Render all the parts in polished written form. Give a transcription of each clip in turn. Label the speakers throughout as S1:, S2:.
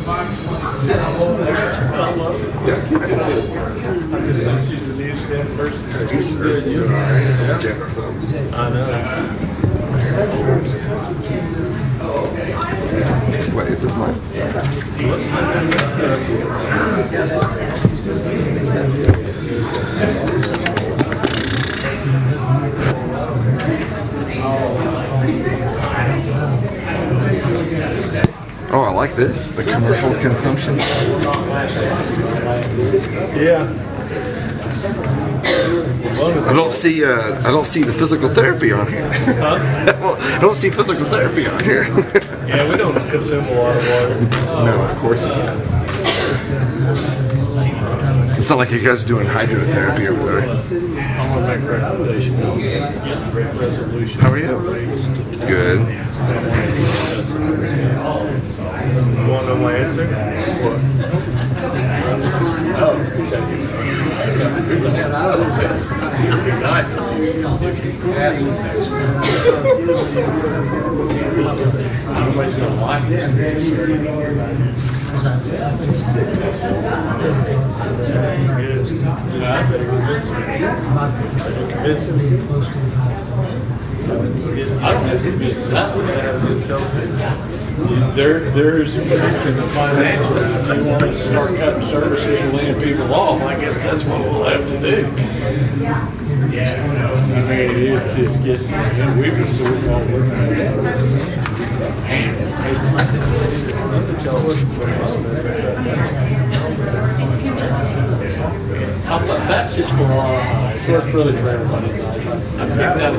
S1: Yeah, I do too. He's doing all right. Jam our thumbs.
S2: I know.
S1: What is this mine? Oh, I like this. The commercial consumption.
S2: Yeah.
S1: I don't see the physical therapy on here.
S2: Huh?
S1: Well, I don't see physical therapy on here.
S2: Yeah, we don't consume a lot of water.
S1: No, of course not. It's not like you guys are doing hydrotherapy over there.
S2: I'm gonna make a recommendation. Resolution.
S1: How are you? Good.
S2: You want to know my answer? What? Nobody's gonna like it. I don't have to convince that one. There's the financial. If they want to start cutting services and laying people off, I guess that's what we'll have to do. I mean, it's just getting, we've been so all working. That's just for our eyes. It's really for everybody's eyes. I think that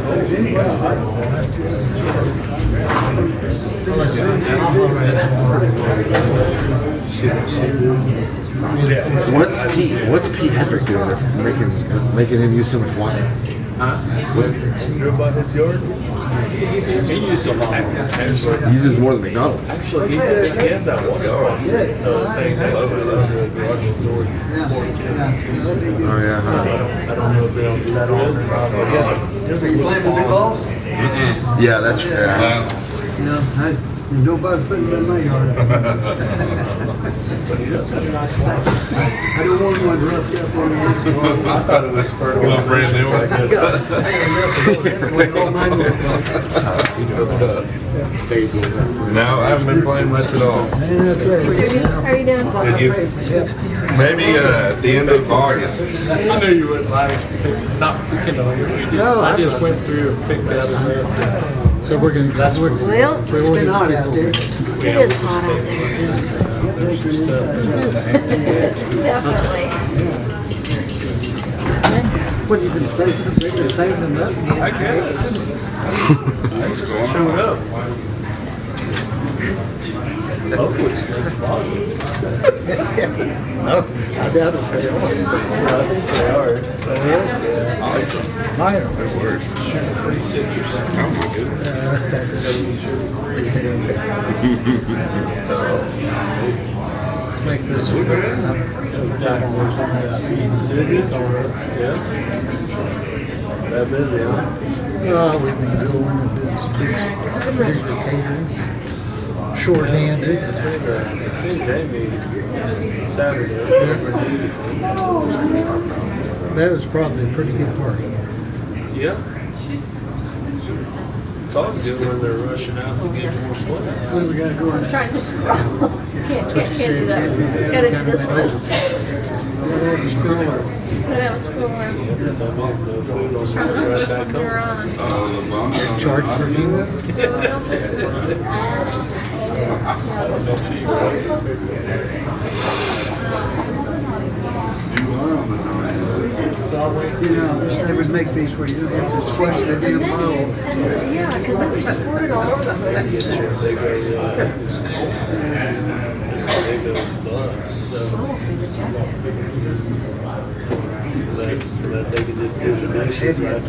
S1: What's Pete Hedrick doing that's making him use so much water?
S2: Drew about his yard? He used a lot.
S1: He uses more than McDonald's.
S2: Actually, he has that water faucet thing that's a garage door.
S1: Oh yeah.
S2: I don't know if that on or not.
S3: Are you playing with the golf?
S1: Yeah, that's yeah.
S3: No, nobody putting it in my yard.
S2: But he does have a nice stuff.
S3: I don't want one roughed up on the inside.
S2: I thought it was for a brand new one, I guess.
S4: No, I haven't been playing much at all.
S5: How are you doing?
S4: Maybe at the end of August.
S2: I knew you would like not picking on you. I just went through and picked out a man.
S3: So we're going to,
S5: Well,
S3: it's been hot out there.
S5: it is hot out there. Definitely.
S3: What, you been saving them up?
S2: I guess. I just showed up. Hopefully it's positive.
S3: I doubt if they are.
S2: I think they are.
S3: Mine are. Let's make this one better.
S2: Yeah. That busy, huh?
S3: We've been doing some caterings. Short-handed.
S2: Seen Jamie Saturday.
S3: That was probably a pretty good party.
S2: Yeah. It's always good when they're rushing out to get more slots.
S3: What do we got going?
S5: Trying to scroll. Can't do that. Gotta do this one. Put it on scroller. Trying to sneak when you're on.
S3: Charge for viewing? You know, I wish they would make these where you don't have to squash the damn bottle.
S5: Yeah, because it was squirted all over the place. Almost see the jacket.
S2: So that they can just do the dishes right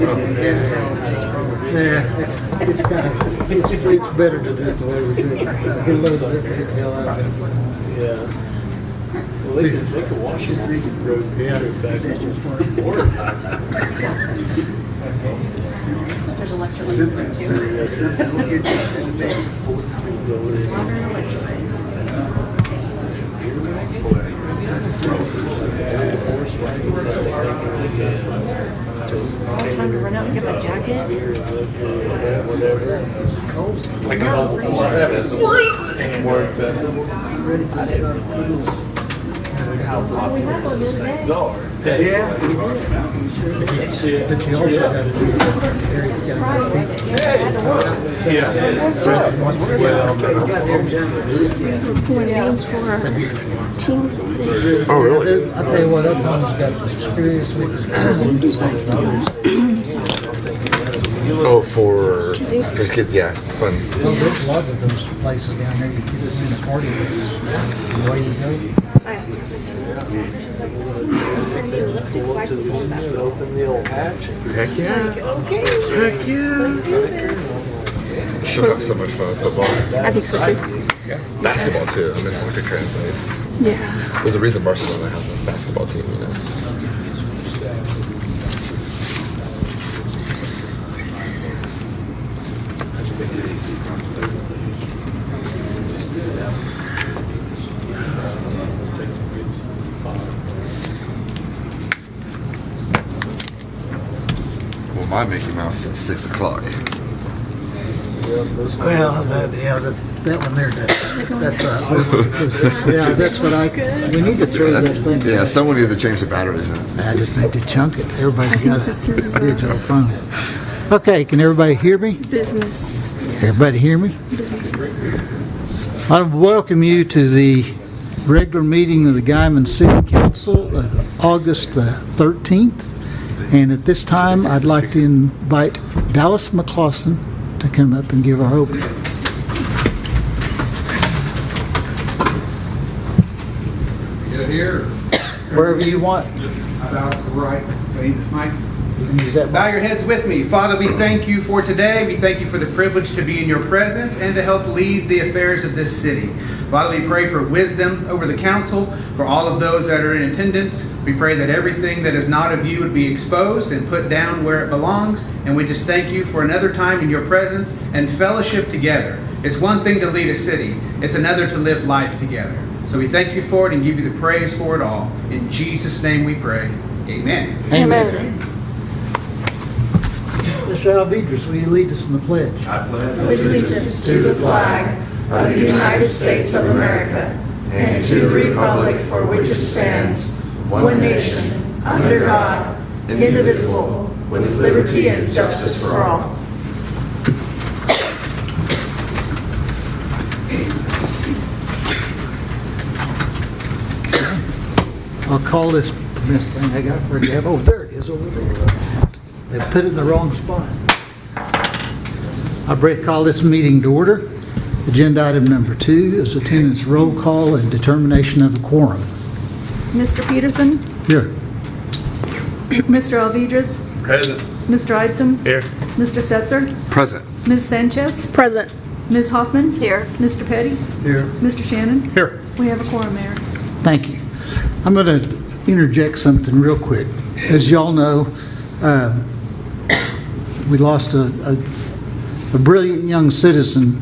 S3: Yeah, it's kind of, it's better to do it the way we do it. Get a little bit, get the hell out of this one.
S2: Yeah. Well, they can wash it. They can throw it back.
S5: There's electrolytes. Water and electrolytes.
S2: whatever. Like a multiple more accessible. How popular these things are.
S3: Yeah. But you also got to do Eric's got
S5: Pulling names for our teams today.
S1: Oh, really?
S3: I'll tell you what, Oklahoma's got the scariest weakness.
S1: Oh, for kids, yeah, fun.
S3: Well, there's a lot of those places down there. You get us in a party, and away you go.
S5: I asked her, she's like, let's do flag football and basketball.
S2: Open the old hatch.
S1: Heck yeah.
S5: Okay,
S1: Heck yeah.
S5: let's do this.
S1: She'll have so much fun with football.
S5: I think so too.
S1: Basketball too. I mean, soccer translates.
S5: Yeah.
S1: There's a reason Barcelona has a basketball team, you know. Well, my Mickey Mouse says 6 o'clock.
S3: Well, that one there, yeah, that's what we need to throw that thing.
S1: Yeah, someone needs to change the batteries in it.
S3: I just need to chunk it. Everybody's got
S5: this
S3: a
S5: is,
S3: digital phone. Okay, can everybody hear me?
S5: Business.
S3: Everybody hear me?
S5: Businesses.
S3: I welcome you to the regular meeting of the Guymon City Council, August the 13th. And at this time, I'd like to invite Dallas McClawson to come up and give our opening.
S6: Get here,
S3: Wherever you want.
S6: about right, this mic.
S3: Use that
S6: Bow your heads with me. Father, we thank you for today. We thank you for the privilege to be in your presence and to help lead the affairs of this city. Father, we pray for wisdom over the council, for all of those that are in attendance. We pray that everything that is not of you would be exposed and put down where it belongs. And we just thank you for another time in your presence and fellowship together. It's one thing to lead a city. It's another to live life together. So we thank you for it and give you the praise for it all. In Jesus' name we pray. Amen.
S5: Amen.
S3: Mr. Alvidrez, will you lead us in the pledge?
S7: Pledge allegiance to the flag of the United States of America and to the republic for which it stands, one nation, under God, indivisible, with liberty and justice for all.
S3: I'll call this thing I got for you. Oh, there it is over there. They put it in the wrong spot. I call this meeting to order. Agenda item number 2 is attendance roll call and determination of a quorum.
S8: Mr. Peterson?
S3: Here.
S8: Mr. Alvidrez?
S2: Present.
S8: Mr. Eitzen?
S2: Here.
S8: Mr. Setzer?
S1: Present.
S8: Ms. Sanchez?
S5: Present.
S8: Ms. Hoffman?
S5: Here.
S8: Mr. Petty?
S3: Here.
S8: Mr. Shannon?
S2: Here.
S8: We have a quorum, Mayor.
S3: Thank you. I'm going to interject something real quick. As y'all know, we lost a brilliant young citizen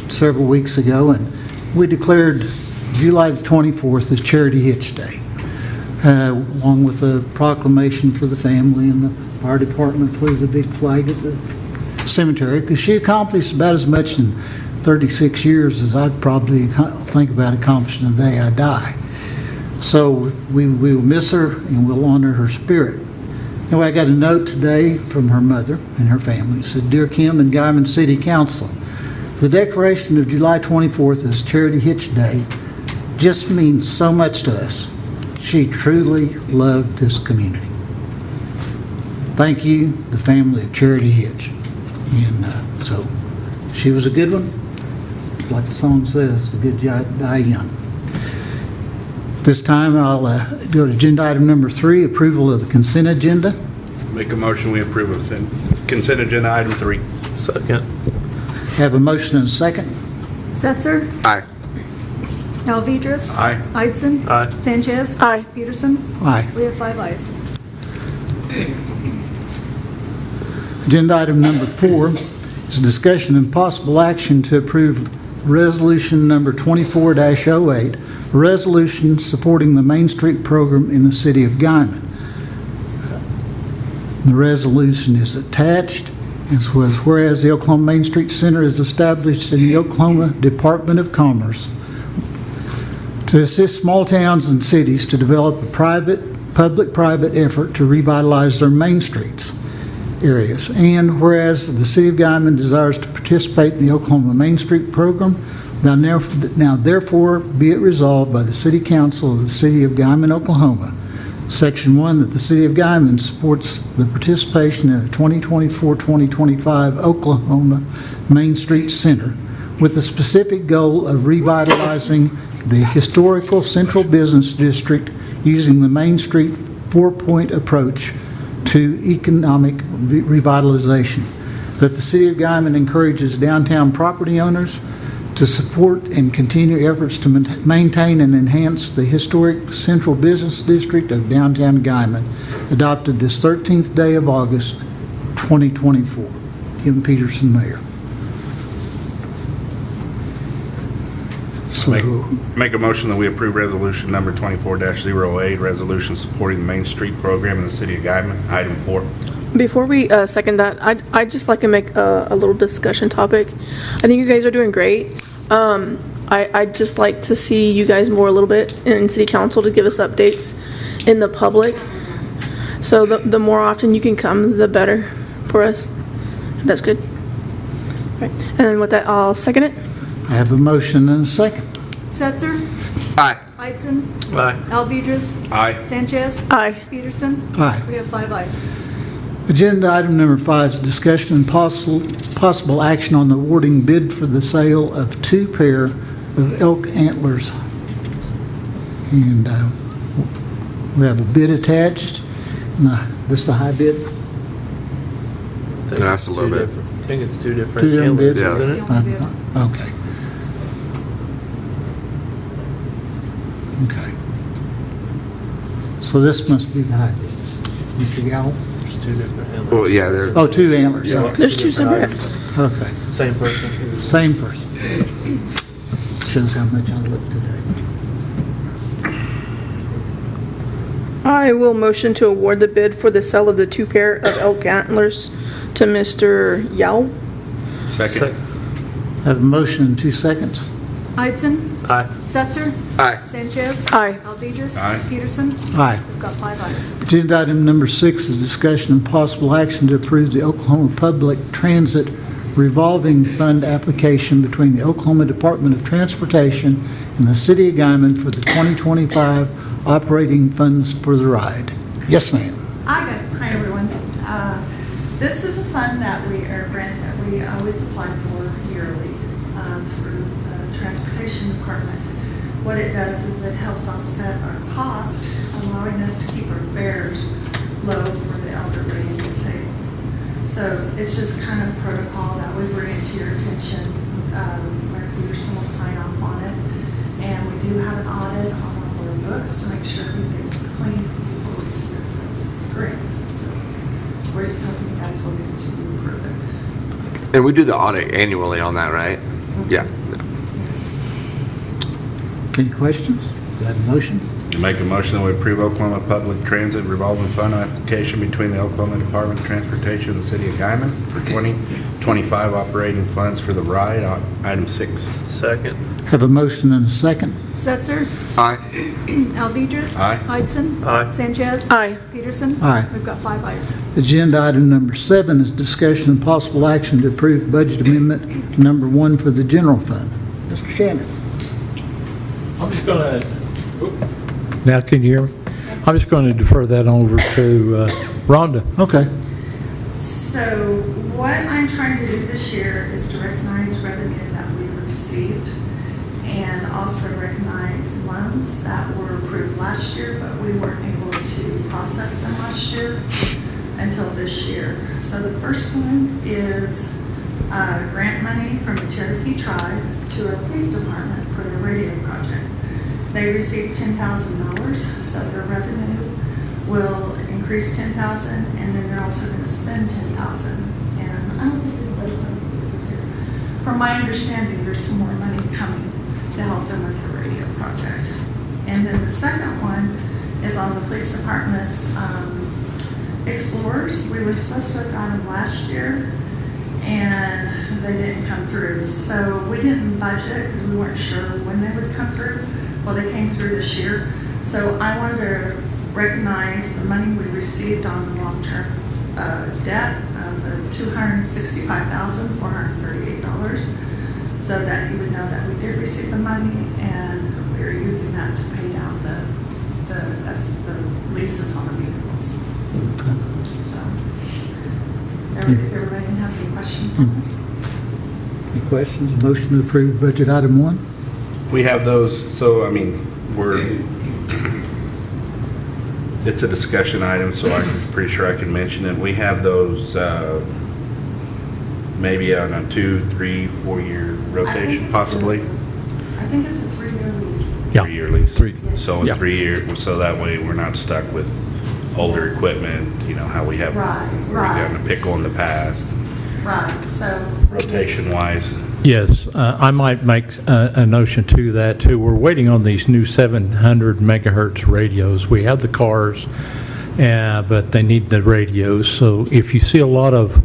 S3: several weeks ago, and we declared July the 24th as Charity Hitch Day, along with a proclamation for the family, and the fire department flew the big flag at the cemetery, because she accomplished about as much in 36 years as I'd probably think about accomplishing the day I die. So we will miss her, and we'll honor her spirit. Anyway, I got a note today from her mother and her family. It said, "Dear Kim and Guymon City Council, the declaration of July 24th as Charity Hitch Day just means so much to us. She truly loved this community. Thank you, the family of Charity Hitch." And so she was a good one. Like the song says, the good die young. This time I'll go to agenda item number 3, approval of the consent agenda.
S4: Make a motion, we approve of consent agenda item 3.
S2: Second.
S3: Have a motion and a second.
S8: Setzer?
S1: Aye.
S8: Alvidrez?
S4: Aye.
S8: Eitzen?
S2: Aye.
S8: Sanchez?
S5: Aye.
S8: Peterson?
S3: Aye.
S8: We have 5 ayes.
S3: Agenda item number 4 is discussion and possible action to approve resolution number 24-08, a resolution supporting the Main Street program in the city of Guymon. The resolution is attached, As was, whereas the Oklahoma Main Street Center is established in the Oklahoma Department of Commerce to assist small towns and cities to develop a public-private effort to revitalize their main streets areas. And whereas the City of Guymon desires to participate in the Oklahoma Main Street Program, now therefore be it resolved by the City Council of the City of Guymon, Oklahoma, Section 1, that the City of Guymon supports the participation in the 2024-2025 Oklahoma Main Street Center with the specific goal of revitalizing the historical Central Business District using the Main Street four-point approach to economic revitalization. That the City of Guymon encourages downtown property owners to support and continue efforts to maintain and enhance the historic Central Business District of downtown Guymon, adopted this 13th day of August, 2024. Kim Peterson, Mayor. So,
S9: Make a motion that we approve resolution number 24-08, resolution supporting the Main Street program in the city of Guymon. Item 4.
S5: Before we second that, I'd just like to make a little discussion topic. I think you guys are doing great. I'd just like to see you guys more a little bit in city council to give us updates in the public. So the more often you can come, the better for us. That's good. Right. And then with that, I'll second it.
S3: I have a motion and a second.
S8: Setzer?
S1: Aye.
S8: Heitzen?
S2: Aye.
S8: Alvidrez?
S9: Aye.
S8: Sanchez?
S5: Aye.
S8: Peterson?
S3: Aye.
S8: We have 5 ayes.
S3: Agenda item number 5 is discussion and possible action on awarding bid for the sale of 2 pair of elk antlers. And we have a bid attached. This is the high bid?
S1: That's a little bit.
S2: I think it's two different
S3: Two different
S2: antlers,
S3: bids?
S1: Yeah.
S2: isn't it?
S8: That's the only bid.
S3: Okay. Okay. So this must be the high bid. Mr. Gallo?
S2: There's two different antlers.
S1: Well, yeah, they're.
S3: Oh, 2 antlers.
S1: Yeah.
S3: Okay.
S5: There's 2 separate.
S3: Okay.
S2: Same person.
S3: Same person. Shows how much I look today.
S5: I will motion to award the bid for the sale of the 2 pair of elk antlers to Mr. Yao.
S9: Second.
S3: Have a motion in 2 seconds.
S8: Heitzen?
S2: Aye.
S8: Setzer?
S1: Aye.
S8: Sanchez?
S5: Aye.
S8: Alvidrez?
S9: Aye.
S8: Peterson?
S3: Aye.
S8: We've got 5 ayes.
S3: Agenda item number 6 is discussion and possible action to approve the Oklahoma Public Transit Revolving Fund application between the Oklahoma Department of Transportation and the City of Guymon for the 2025 operating funds for the ride. Yes, ma'am.
S7: Hi, everyone. This is a fund that or grant that we always apply for yearly through the Transportation Department. What it does is it helps offset our cost, allowing us to keep our fares low for the elderly and disabled. So it's just kind of protocol that we bring it to your attention. Mayor Peterson will sign off on it. And we do have an audit on all of our books to make sure everything's clean before we submit the grant. So we're just hoping you guys will continue to improve it.
S1: And we do the audit annually on that, right? Yeah.
S7: Yes.
S3: Any questions? Do I have a motion?
S9: Make a motion that we approve Oklahoma Public Transit Revolving Fund application between the Oklahoma Department of Transportation and the city of Guymon for 2025 operating funds for the ride. Item 6.
S2: Second.
S3: Have a motion and a second.
S8: Setzer?
S1: Aye.
S8: Alvidrez?
S9: Aye.
S8: Heitzen?
S2: Aye.
S8: Sanchez?
S5: Aye.
S8: Peterson?
S3: Aye.
S8: We've got 5 ayes.
S3: Agenda item number 7 is discussion and possible action to approve budget amendment number 1 for the general fund. Mr. Shannon.
S10: I'm just going to, now can you hear me? I'm just going to defer that over to Rhonda.
S3: Okay.
S7: So what I'm trying to do this year is to recognize revenue that we received and also recognize loans that were approved last year, but we weren't able to process them last year until this year. So the first one is grant money from the Cherokee tribe to our police department for their radio project. They received $10,000, so their revenue will increase $10,000, and then they're also going to spend $10,000. And I don't think anybody knows this here. From my understanding, there's some more money coming to help them with the radio project. And then the second one is on the police department's Explorers. We were supposed to have gotten them last year, and they didn't come through. So we didn't budget because we weren't sure when they would come through. Well, they came through this year. So I wanted to recognize the money we received on the long-term debt of the $265,438, so that you would know that we did receive the money and we are using that to pay down the leases on the vehicles. So, everybody has any questions?
S3: Any questions? Motion to approve budget item 1?
S9: We have those, so, I mean, it's a discussion item, so I'm pretty sure I can mention it. We have those maybe on a 2, 3, 4-year rotation, possibly.
S7: I think it's a 3-year lease.
S10: Yeah.
S9: 3-year lease. So in
S10: Yeah.
S9: 3 years, so that way we're not stuck with older equipment, you know, how we have,
S7: Right,
S9: we've gotten a
S7: right.
S9: pickle in the past,
S7: Right, so.
S9: rotation-wise.
S10: Yes, I might make a notion to that, too. We're waiting on these new 700 megahertz radios. We have the cars, but they need the radios. So if you see a lot of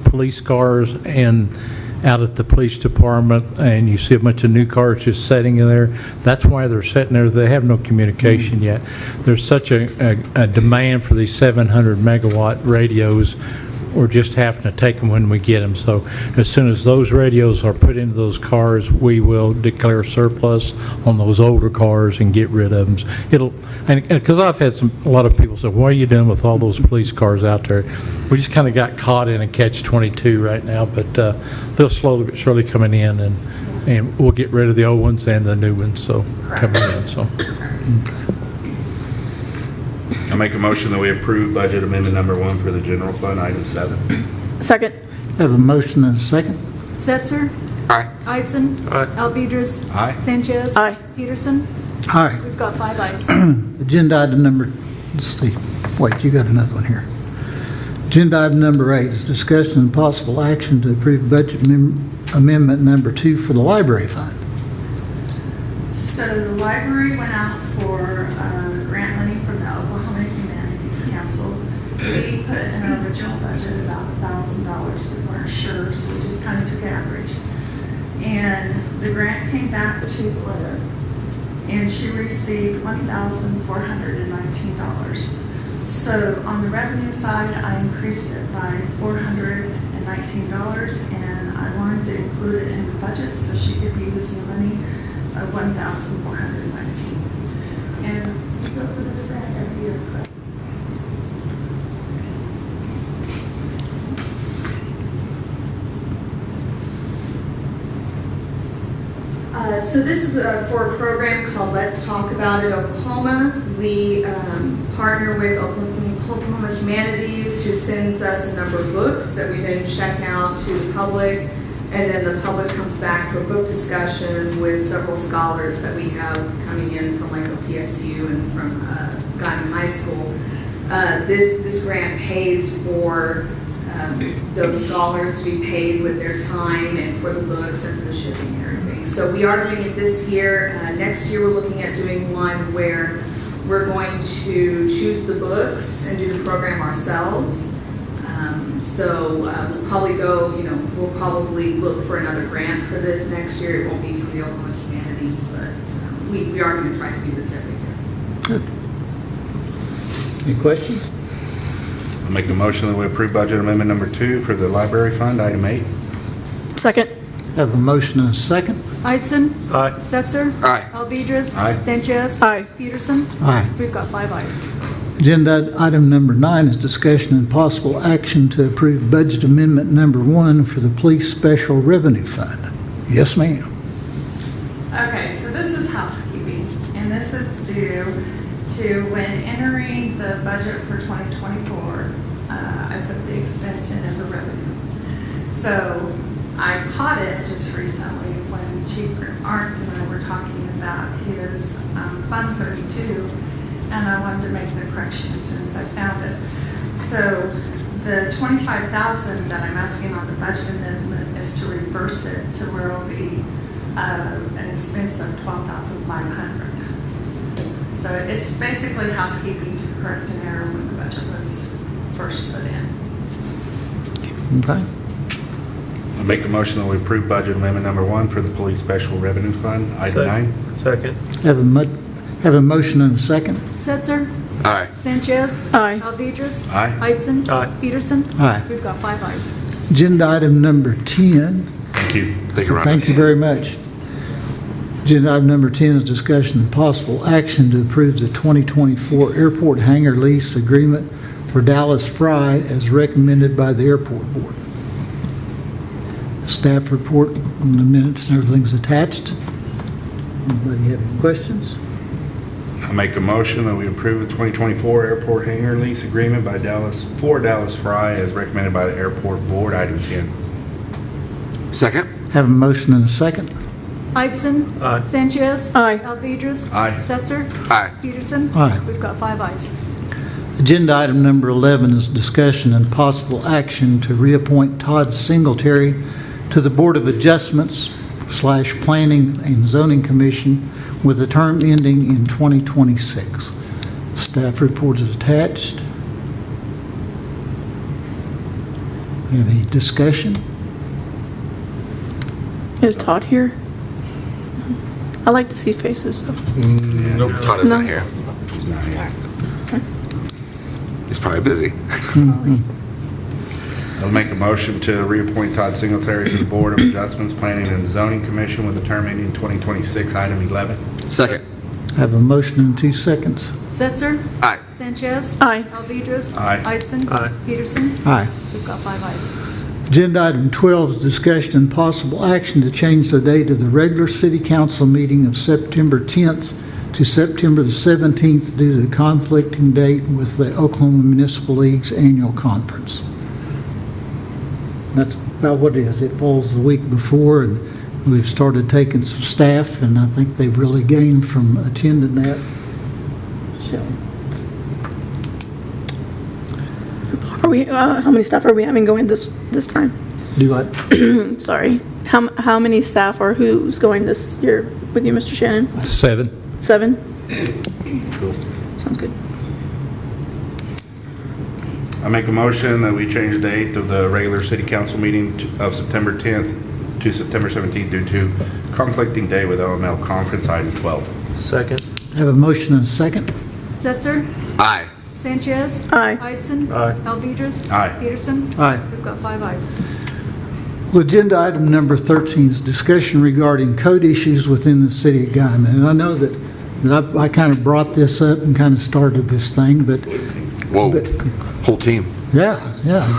S10: police cars and out at the police department, and you see a bunch of new cars just sitting in there, that's why they're sitting there. They have no communication yet. There's such a demand for these 700 megawatt radios. We're just having to take them when we get them. So as soon as those radios are put into those cars, we will declare surplus on those older cars and get rid of them. Because I've had a lot of people say, what are you doing with all those police cars out there? We just kind of got caught in a catch-22 right now, but they'll slowly but surely coming in, and we'll get rid of the old ones and the new ones, so coming in, so.
S9: I make a motion that we approve budget amendment number 1 for the general fund, item 7.
S5: Second.
S3: Have a motion and a second.
S8: Setzer?
S1: Aye.
S8: Eitzen? Alvidres?
S9: Aye.
S8: Sanchez?
S5: Aye.
S8: Peterson?
S3: Aye.
S8: We've got 5 ayes.
S3: Agenda item number, let's see, wait, you got another one here. Agenda item number 8 is discussion and possible action to approve budget amendment number 2 for the library fund.
S7: So the library went out for grant money from the Oklahoma Humanities Council. We put in our original budget about $1,000. We weren't sure, so we just kind of took average. And the grant came back to Glenda, and she received $1,419. So on the revenue side, I increased it by $419, and I wanted to include it in the budget so she could be using money of $1,419. And we go for this grant every year, correct?
S11: So this is for a program called Let's Talk About It Oklahoma. We partner with Oklahoma Humanities, who sends us a number of books that we then check out to the public, and then the public comes back for a book discussion with several scholars that we have coming in from like OPSU and from Guymon High School. This grant pays for those scholars to be paid with their time and for the books and for the shipping and everything. So we are doing it this year. Next year we're looking at doing one where we're going to choose the books and do the program ourselves. We'll probably we'll probably look for another grant for this next year. It won't be for the Oklahoma Humanities, but we are going to try to do this every year.
S3: Good. Any questions?
S9: I make a motion that we approve budget amendment number 2 for the library fund, item 8.
S5: Second.
S3: Have a motion and a second.
S8: Eitzen?
S10: Aye.
S8: Setzer?
S1: Aye.
S8: Alvidres?
S9: Aye.
S8: Sanchez?
S5: Aye.
S8: Peterson?
S3: Aye.
S8: We've got 5 ayes.
S3: Agenda item number 9 is discussion and possible action to approve budget amendment number 1 for the police special revenue fund. Yes, ma'am.
S7: Okay, so this is housekeeping, and this is due to when entering the budget for 2024, I put the expense in as a revenue. So I caught it just recently when Chief Arndt and I were talking about his Fund 32, and I wanted to make the correction as soon as I found it. So the $25,000 that I'm asking on the budget amendment is to reverse it to where it'll be an expense of $12,500. So it's basically housekeeping to correct an error when the budget was first put in.
S3: Okay.
S9: I make a motion that we approve budget amendment number 1 for the Police Special Revenue Fund, item 9.
S2: Second.
S3: Have a motion and a second.
S8: Setzer,
S1: Aye.
S8: Sanchez.
S5: Aye.
S8: Alvedras.
S9: Aye.
S8: Heitzen.
S2: Aye.
S8: Peterson.
S3: Aye.
S8: We've got 5 ayes.
S3: Agenda item number 10.
S9: Thank you.
S1: Thank you, Ron.
S3: Thank you very much. Agenda item number 10 is discussion and possible action to approve the 2024 airport hangar lease agreement for Dallas Fry as recommended by the airport board. Staff report on the minutes and everything's attached. Anybody have any questions?
S9: I make a motion that we approve the 2024 airport hangar lease agreement by Dallas Fry as recommended by the airport board, item 10.
S1: Second.
S3: Have a motion and a second.
S8: Heitzen.
S2: Aye.
S8: Sanchez.
S5: Aye.
S8: Alvedras.
S9: Aye.
S8: Setzer.
S1: Aye.
S8: Peterson.
S3: Aye.
S8: We've got 5 ayes.
S3: Agenda item number 11 is discussion and possible action to reappoint Todd Singletary to the Board of Adjustments / Planning and Zoning Commission with a term ending in 2026. Staff report is attached. Have any discussion?
S5: Is Todd here? I like to see faces, so.
S1: Nope. Todd is
S5: No.
S1: not here.
S9: He's not here.
S1: He's probably busy.
S9: I'll make a motion to reappoint Todd Singletary to the Board of Adjustments, Planning and Zoning Commission with a term ending in 2026, item 11.
S1: Second.
S3: Have a motion in 2 seconds.
S8: Setzer.
S1: Aye.
S8: Sanchez.
S5: Aye.
S8: Alvedras.
S9: Aye.
S8: Heitzen.
S2: Aye.
S8: Peterson.
S3: Aye.
S8: We've got 5 ayes.
S3: Agenda item 12 is discussion and possible action to change the date of the regular city council meeting of September 10th to September the 17th due to the conflicting date with the Oklahoma Municipal League's annual conference. That's about what it is. It falls the week before, and we've started taking some staff, and I think they've really gained from attending that. So,
S5: Are we, how many staff are we having going this time?
S3: do I?
S5: Sorry. How many staff or who's going this year with you, Mr. Shannon?
S10: 7.
S5: 7? Sounds good.
S9: I make a motion that we change the date of the regular city council meeting of September 10th to September 17th due to conflicting day with OML conference, item 12.
S2: Second.
S3: Have a motion and a second.
S8: Setzer.
S1: Aye.
S8: Sanchez.
S5: Aye.
S8: Heitzen.
S2: Aye.
S8: Alvedras.
S9: Aye.
S8: Peterson.
S3: Aye.
S8: We've got 5 ayes.
S3: Well, agenda item number 13 is discussion regarding code issues within the city of Guymon. And I know that I kind of brought this up and kind of started this thing, but
S1: Whoa.
S3: But-
S1: Whole team.
S3: yeah,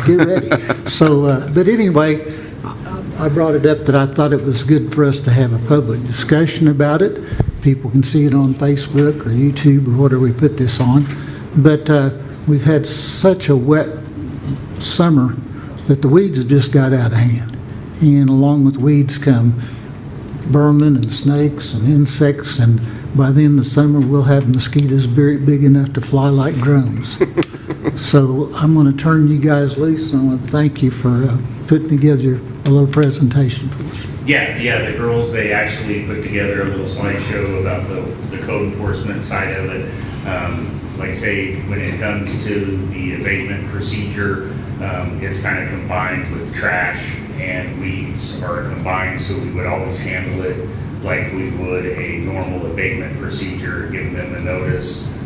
S3: get ready. So, but anyway, I brought it up that I thought it was good for us to have a public discussion about it. People can see it on Facebook or YouTube or whatever we put this on. But we've had such a wet summer that the weeds have just got out of hand. And along with weeds come vermin and snakes and insects, and by the end of the summer, we'll have mosquitoes big enough to fly like drones. So I'm going to turn you guys loose, and I want to thank you for putting together a little presentation for us.
S12: Yeah, the girls, they actually put together a little slideshow about the code enforcement side of it. Like I say, when it comes to the abatement procedure, it's kind of combined with trash and weeds are combined, so we would always handle it like we would a normal abatement procedure, giving them a notice,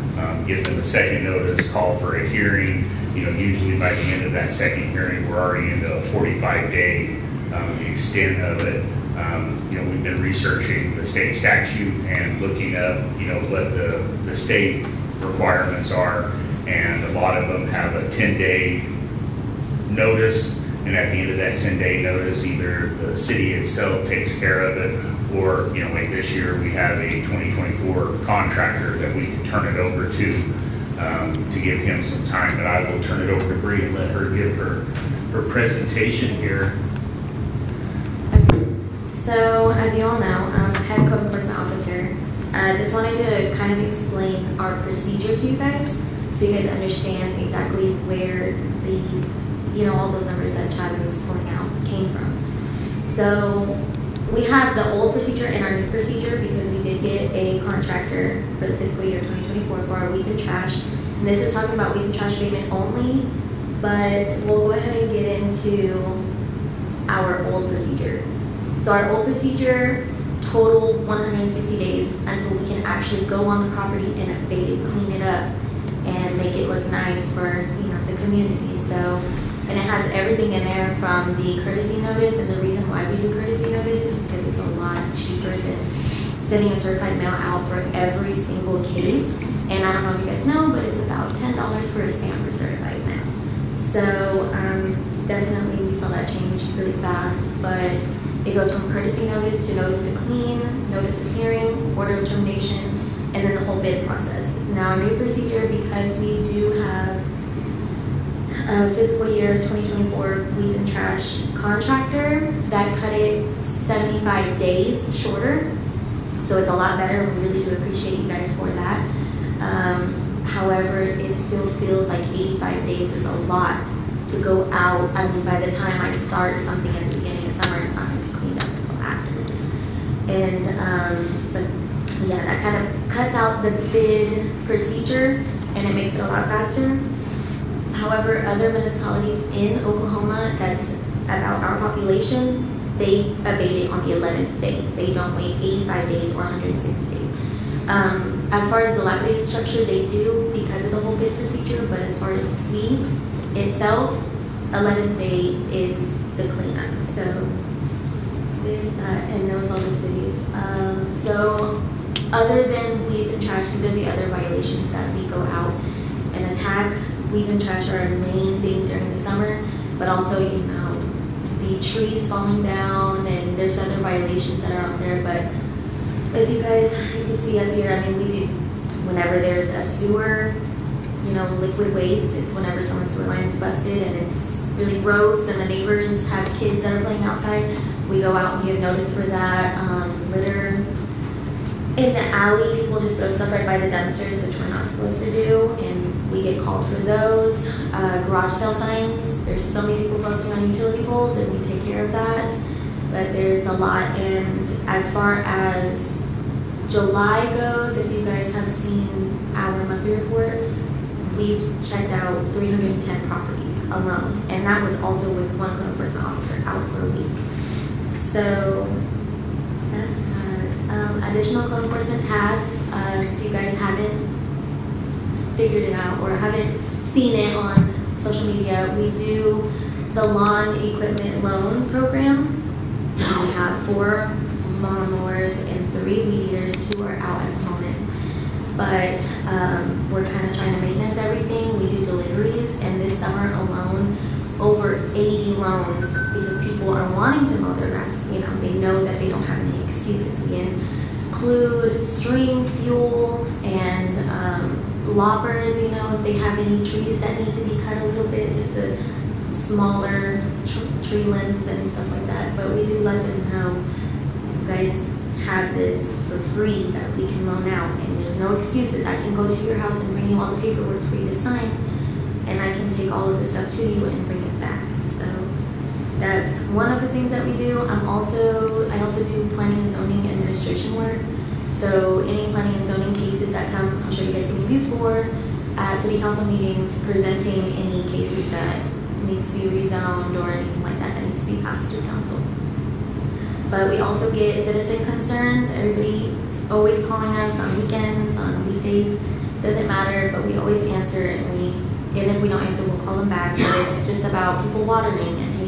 S12: give them a second notice, call for a hearing. Usually by the end of that second hearing, we're already into a 45-day extent of it. We've been researching the state statute and looking up, what the state requirements are, and a lot of them have a 10-day notice, and at the end of that 10-day notice, either the city itself takes care of it, or, like this year, we have a 2024 contractor that we can turn it over to give him some time. But I will turn it over to Bree and let her give her presentation here.
S13: Okay. So, as you all know, I'm head code enforcement officer. I just wanted to kind of explain our procedure to you guys, so you guys understand exactly where all those numbers that Chad was pulling out came from. So, we have the old procedure and our new procedure because we did get a contractor for the fiscal year 2024 for our weeds and trash. And this is talking about weeds and trash abatement only, but we'll go ahead and get into our old procedure. So our old procedure, total 160 days until we can actually go on the property and abate it, clean it up, and make it look nice for, the community. So, and it has everything in there from the courtesy notice, and the reason why we do courtesy notice is because it's a lot cheaper than sending a certified mail out for every single case. And I don't know if you guys know, but it's about $10 for a stamp for certified mail. So definitely we saw that change really fast, but it goes from courtesy notice to notice to clean, notice of hearing, order of termination, and then the whole bid process. Now, our new procedure, because we do have a fiscal year 2024 weeds and trash contractor that cut it 75 days shorter. So it's a lot better. We really do appreciate you guys for that. However, it still feels like 85 days is a lot to go out. I mean, by the time I start something at the beginning of summer, it's not going to be cleaned up until after. And so, yeah, that kind of cuts out the bid procedure and it makes it a lot faster. However, other municipalities in Oklahoma that's about our population, they abate it on the 11th day. They don't wait 85 days or 160 days. As far as dilapidated structure, they do because of the whole bid procedure, but as far as weeds itself, 11th day is the cleanup. So there's that, and those other cities. So other than weeds and trash, these are the other violations that we go out and attack. Weeds and trash are our main thing during the summer, but also, the trees falling down, and there's other violations that are out there. But if you can see up here, I mean, we do, whenever there's a sewer, liquid waste, it's whenever someone's sewer line is busted and it's really gross and the neighbors have kids that are playing outside, we go out and give notice for that. Litter in the alley, people just throw stuff right by the dumpsters, which we're not supposed to do, and we get called for those. Garage sale signs, there's so many people posting on utility poles, and we take care of that. But there's a lot, and as far as July goes, if you guys have seen our monthly report, we've checked out 310 properties alone, and that was also with one code enforcement officer out for a week. So that's that. Additional code enforcement tasks, if you guys haven't figured it out or haven't seen it on social media, we do the lawn equipment loan program. We have 4 lawnmowers and 3 weed eaters. 2 are out at the moment. But we're kind of trying to maintenance everything. We do deliveries, and this summer alone, over 80 loans, because people are wanting to mow their grass. They know that they don't have any excuses. We include string, fuel, and loppers, if they have any trees that need to be cut a little bit, just the smaller tree limbs and stuff like that. But we do let them know, you guys have this for free that we can loan out, and there's no excuses. I can go to your house and bring you all the paperwork for you to sign, and I can take all of the stuff to you and bring it back. So that's one of the things that we do. I also do planning and zoning administration work. So any planning and zoning cases that come, I'm sure you guys have seen me before, at city council meetings, presenting any cases that needs to be rezoned or anything like that needs to be passed through council. But we also get citizen concerns. Everybody's always calling us on weekends, on weekdays, doesn't matter, but we always answer, and if we don't answer, we'll call them back. But it's just about people watering, and hey,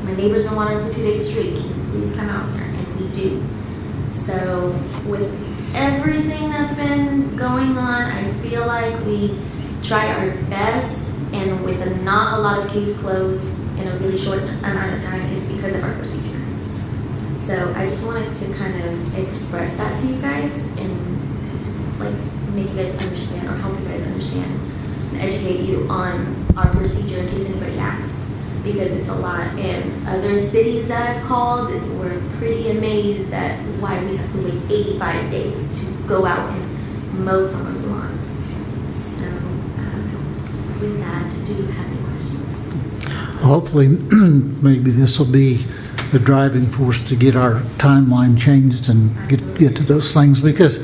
S13: my neighbor's been watering for 2 days straight, can you please come out here? And we do. So with everything that's been going on, I feel like we try our best, and with not a lot of case closed in a really short amount of time, it's because of our procedure. So I just wanted to kind of express that to you guys and make you guys understand, or help you guys understand and educate you on our procedure in case anybody asks, because it's a lot. And other cities that I've called were pretty amazed at why we have to wait 85 days to go out and mow someone's lawn. So with that, do you have any questions?
S3: Hopefully, maybe this will be the driving force to get our timeline changed and get to those things, because,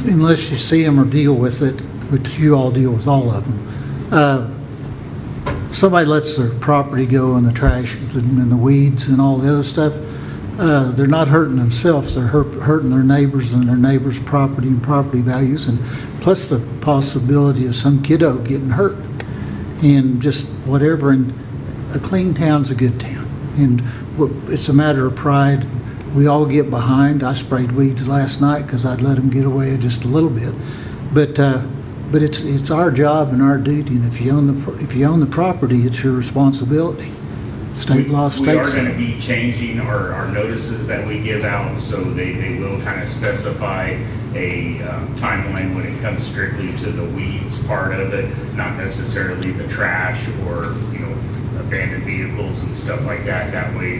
S3: unless you see them or deal with it, which you all deal with all of them, somebody lets their property go in the trash and the weeds and all the other stuff, they're not hurting themselves, they're hurting their neighbors and their neighbors' property and property values, and plus the possibility of some kiddo getting hurt and just whatever. And a clean town's a good town, and it's a matter of pride. We all get behind. I sprayed weeds last night because I'd let them get away just a little bit, but it's our job and our duty, and if you own the property, it's your responsibility. State law states.
S12: We are going to be changing our notices that we give out, so they will kind of specify a timeline when it comes strictly to the weeds part of it, not necessarily the trash or, abandoned vehicles and stuff like that. That way,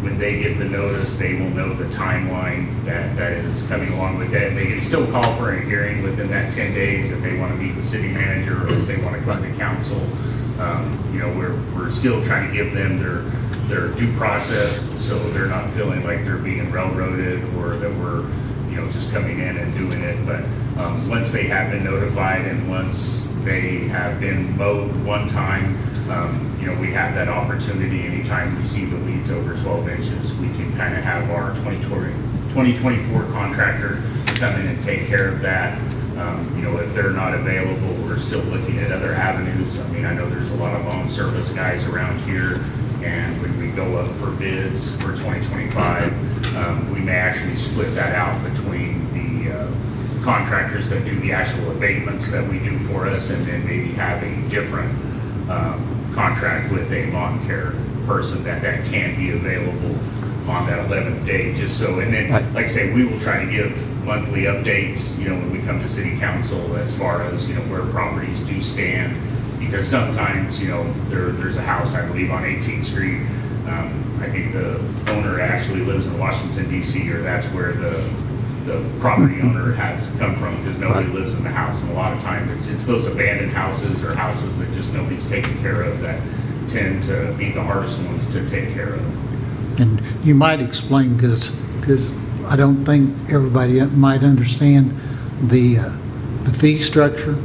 S12: when they get the notice, they will know the timeline that is coming along with that. They can still call for a hearing within that 10 days if they want to meet the city manager or if they want to come to council. We're still trying to give them their due process, so they're not feeling like they're being railroaded or that we're, just coming in and doing it. But once they have been notified and once they have been mowed one time, we have that opportunity anytime we see the weeds over 12 inches, we can kind of have our 2024 contractor come in and take care of that. If they're not available, we're still looking at other avenues. I mean, I know there's a lot of lawn service guys around here, and when we go up for bids for 2025, we may actually split that out between the contractors that do the actual abatements that we do for us, and then maybe have a different contract with a lawn care person that can be available on that 11th day, just so, and then, like I say, we will try to give monthly updates, when we come to city council as far as, where properties do stand, because sometimes, there's a house, I believe, on 18th Street. I think the owner actually lives in Washington, D.C., or that's where the property owner has come from, because nobody lives in the house. And a lot of times it's those abandoned houses or houses that just nobody's taking care of that tend to be the hardest ones to take care of.
S3: And you might explain, because I don't think everybody might understand the fee structure,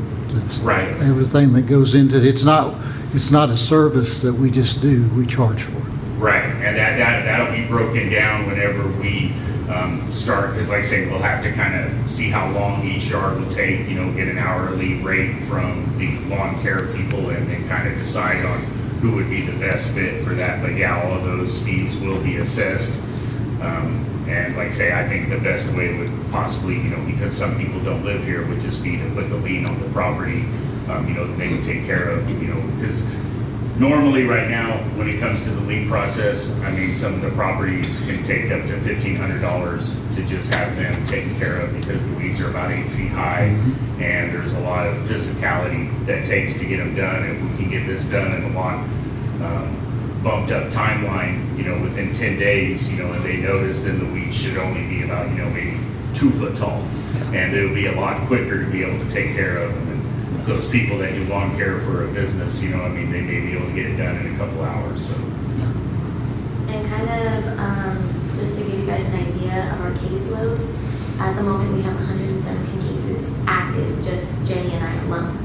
S12: right?
S3: Everything that goes into it. It's not a service that we just do. We charge for it.
S12: Right, and that'll be broken down whenever we start, because like I say, we'll have to kind of see how long each yard will take. Get an hourly rate from the lawn care people, and then kind of decide on who would be the best fit for that. But yeah, all of those fees will be assessed. And like I say, I think the best way would possibly, because some people don't live here, would just be to put the lien on the property, that they can take care of, because normally right now, when it comes to the lien process, I mean, some of the properties can take up to $1,500 to just have them taken care of, because the weeds are about 8 feet high, and there's a lot of physicality that takes to get them done. If we can get this done in a lot bumped up timeline, within 10 days, and they notice, then the weeds should only be about, maybe 2 foot tall. And it'll be a lot quicker to be able to take care of them. And those people that do lawn care for a business, they may be able to get it done in a couple hours, so.
S13: And kind of, just to give you guys an idea of our caseload, at the moment we have 117 cases active, just Jenny and I alone.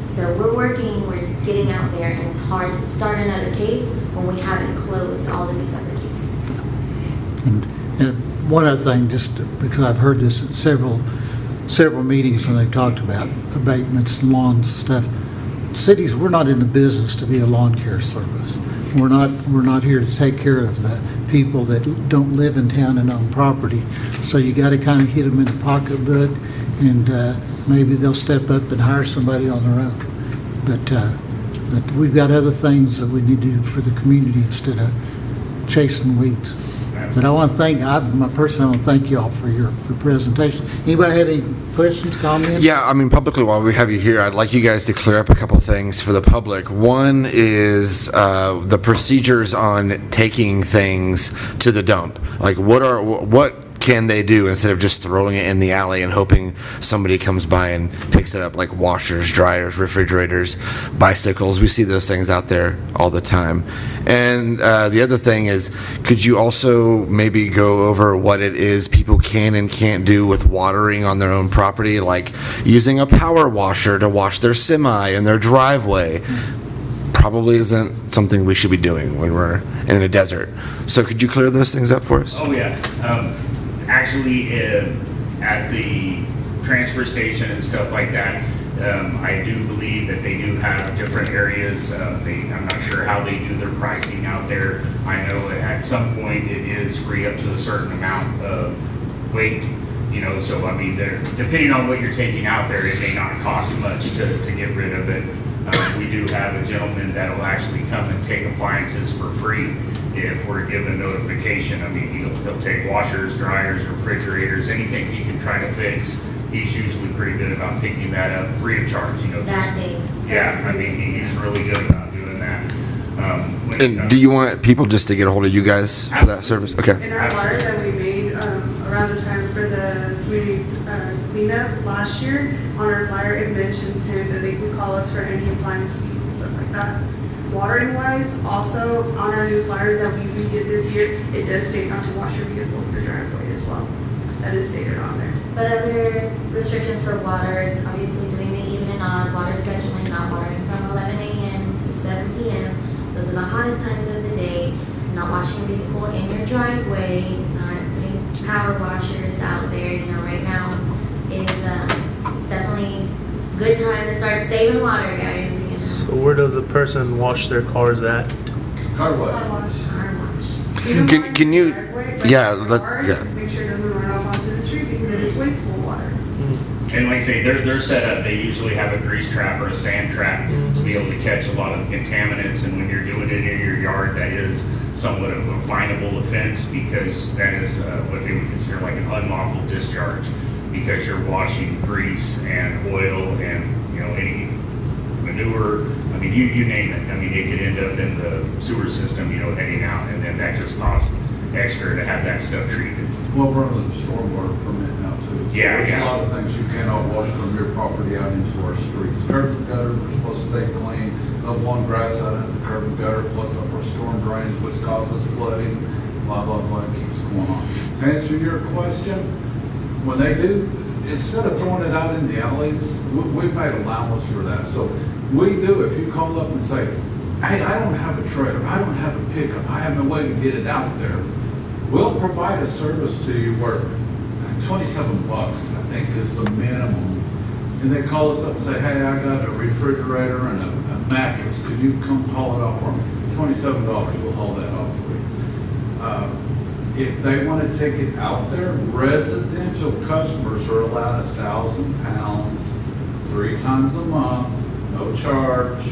S13: So we're getting out there, and it's hard to start another case when we haven't closed all of these other cases.
S3: And one other thing, just because I've heard this at several meetings when they've talked about abatements and lawns and stuff. Cities, we're not in the business to be a lawn care service. We're not here to take care of the people that don't live in town and own property. So you got to kind of hit them in the pocketbook, and maybe they'll step up and hire somebody on their own. But we've got other things that we need to do for the community instead of chasing weeds. But I want to thank you all for your presentation. Anybody have any questions, comments?
S1: Yeah, I mean, publicly, while we have you here, I'd like you guys to clear up a couple things for the public. One is the procedures on taking things to the dump. Like, what can they do instead of just throwing it in the alley and hoping somebody comes by and picks it up, like washers, dryers, refrigerators, bicycles? We see those things out there all the time. And the other thing is, could you also maybe go over what it is people can and can't do with watering on their own property, like using a power washer to wash their semi in their driveway? probably isn't something we should be doing when we're in a desert. So could you clear those things up for us?
S12: Oh, yeah. Actually, at the transfer station and stuff like that, I do believe that they do have different areas. I'm not sure how they do their pricing out there. I know at some point it is free up to a certain amount of weight, you know, so I mean, depending on what you're taking out there, it may not cost much to get rid of it. We do have a gentleman that will actually come and take appliances for free if we're given notification. I mean, he'll take washers, dryers, refrigerators, anything he can try to fix. He's usually pretty good about picking that up free of charge, you know.
S13: That thing.
S12: Yeah, I mean, he's really good about doing that.
S1: And do you want people just to get a hold of you guys for that service? Okay.
S11: In our flyer that we made around the time for the community cleanup last year, on our flyer, it mentions him that they can call us for any appliance needs and stuff like that. Watering wise, also on our new flyers that we did this year, it does state not to wash your vehicle in your driveway as well. That is stated on there.
S13: But other restrictions for water is obviously doing the even and odd, water scheduling, not watering from 11 a.m. to 7 p.m. Those are the hottest times of the day. Not washing your vehicle in your driveway, not putting power washers out there. You know, right now is it's definitely a good time to start saving water, guys. You know?
S14: So where does a person wash their cars at?
S2: Car wash.
S13: Car wash.
S1: Can you, yeah,
S11: Make sure it doesn't run off onto the street because it is wasteful water.
S12: And like I say, they're set up, they usually have a grease trap or a sand trap to be able to catch a lot of contaminants, and when you're doing it in your yard, that is somewhat of a finable offense, because that is what they would consider like an unlawful discharge, because you're washing grease and oil and, you know, any manure, I mean, you name it. I mean, it could end up in the sewer system, you know, heading out, and then that just costs extra to have that stuff treated.
S2: Well, we're under the stormwater permit now too. So
S12: Yeah,
S2: there's
S12: yeah.
S2: a lot of things you cannot wash from your property out into our streets. Curb and gutter, we're supposed to stay clean. No one grass out of the curb and gutter plugs up our storm drains, which causes flooding, blah, blah, blah, it keeps going on. To answer your question, when they do, instead of throwing it out in the alleys, we've made allowance for that. So we do, if you call up and say, hey, I don't have a trailer, I don't have a pickup, I have no way to get it out there, we'll provide a service to you where $27, I think, is the minimum. And they call us up and say, hey, I got a refrigerator and a mattress. Could you come haul it off for me? $27, we'll haul that off for you. If they want to take it out there, residential customers are allowed 1,000 pounds 3 times a month, no charge.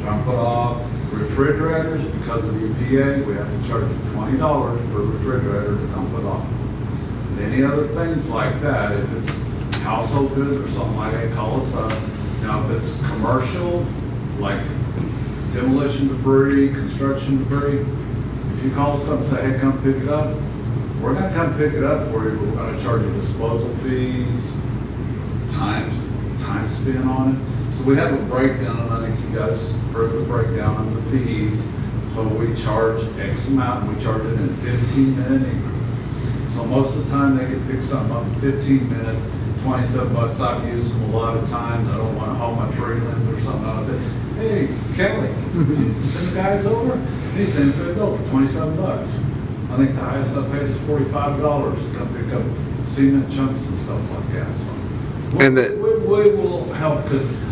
S2: Dump it off. Refrigerators, because of the EPA, we have to charge you $20 per refrigerator to dump it off. And any other things like that, if it's household goods or something like that, call us up. Now, if it's commercial, like demolition debris, construction debris, if you call us up and say, hey, come pick it up, we're gonna come pick it up for you, but we're gonna charge you disposal fees, time spent on it. So we have a breakdown, and I think you guys heard the breakdown of the fees. So we charge X amount, and we charge it in 15-minute increments. So most of the time, they can pick something up in 15 minutes, $27. I've used them a lot of times. I don't want to haul my trailer in or something. I say, hey, Kelly, would you send the guys over? And he sends me a bill for $27. I think the highest I paid is $45 to come pick up cement chunks and stuff like that. So we will help, because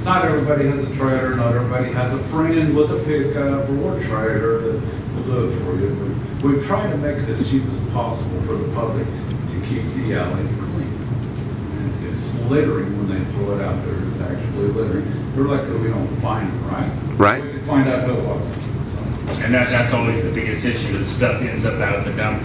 S2: not everybody has a trailer, not everybody has a friend with a pickup or a trailer that will do it for you. But we try to make it as cheap as possible for the public to keep the alleys clean. And it's littering when they throw it out there. It's actually littering. They're like, we don't find it, right?
S1: Right.
S2: We can find out who it was. So.
S12: And that's always the biggest issue, is stuff ends up out of the dump,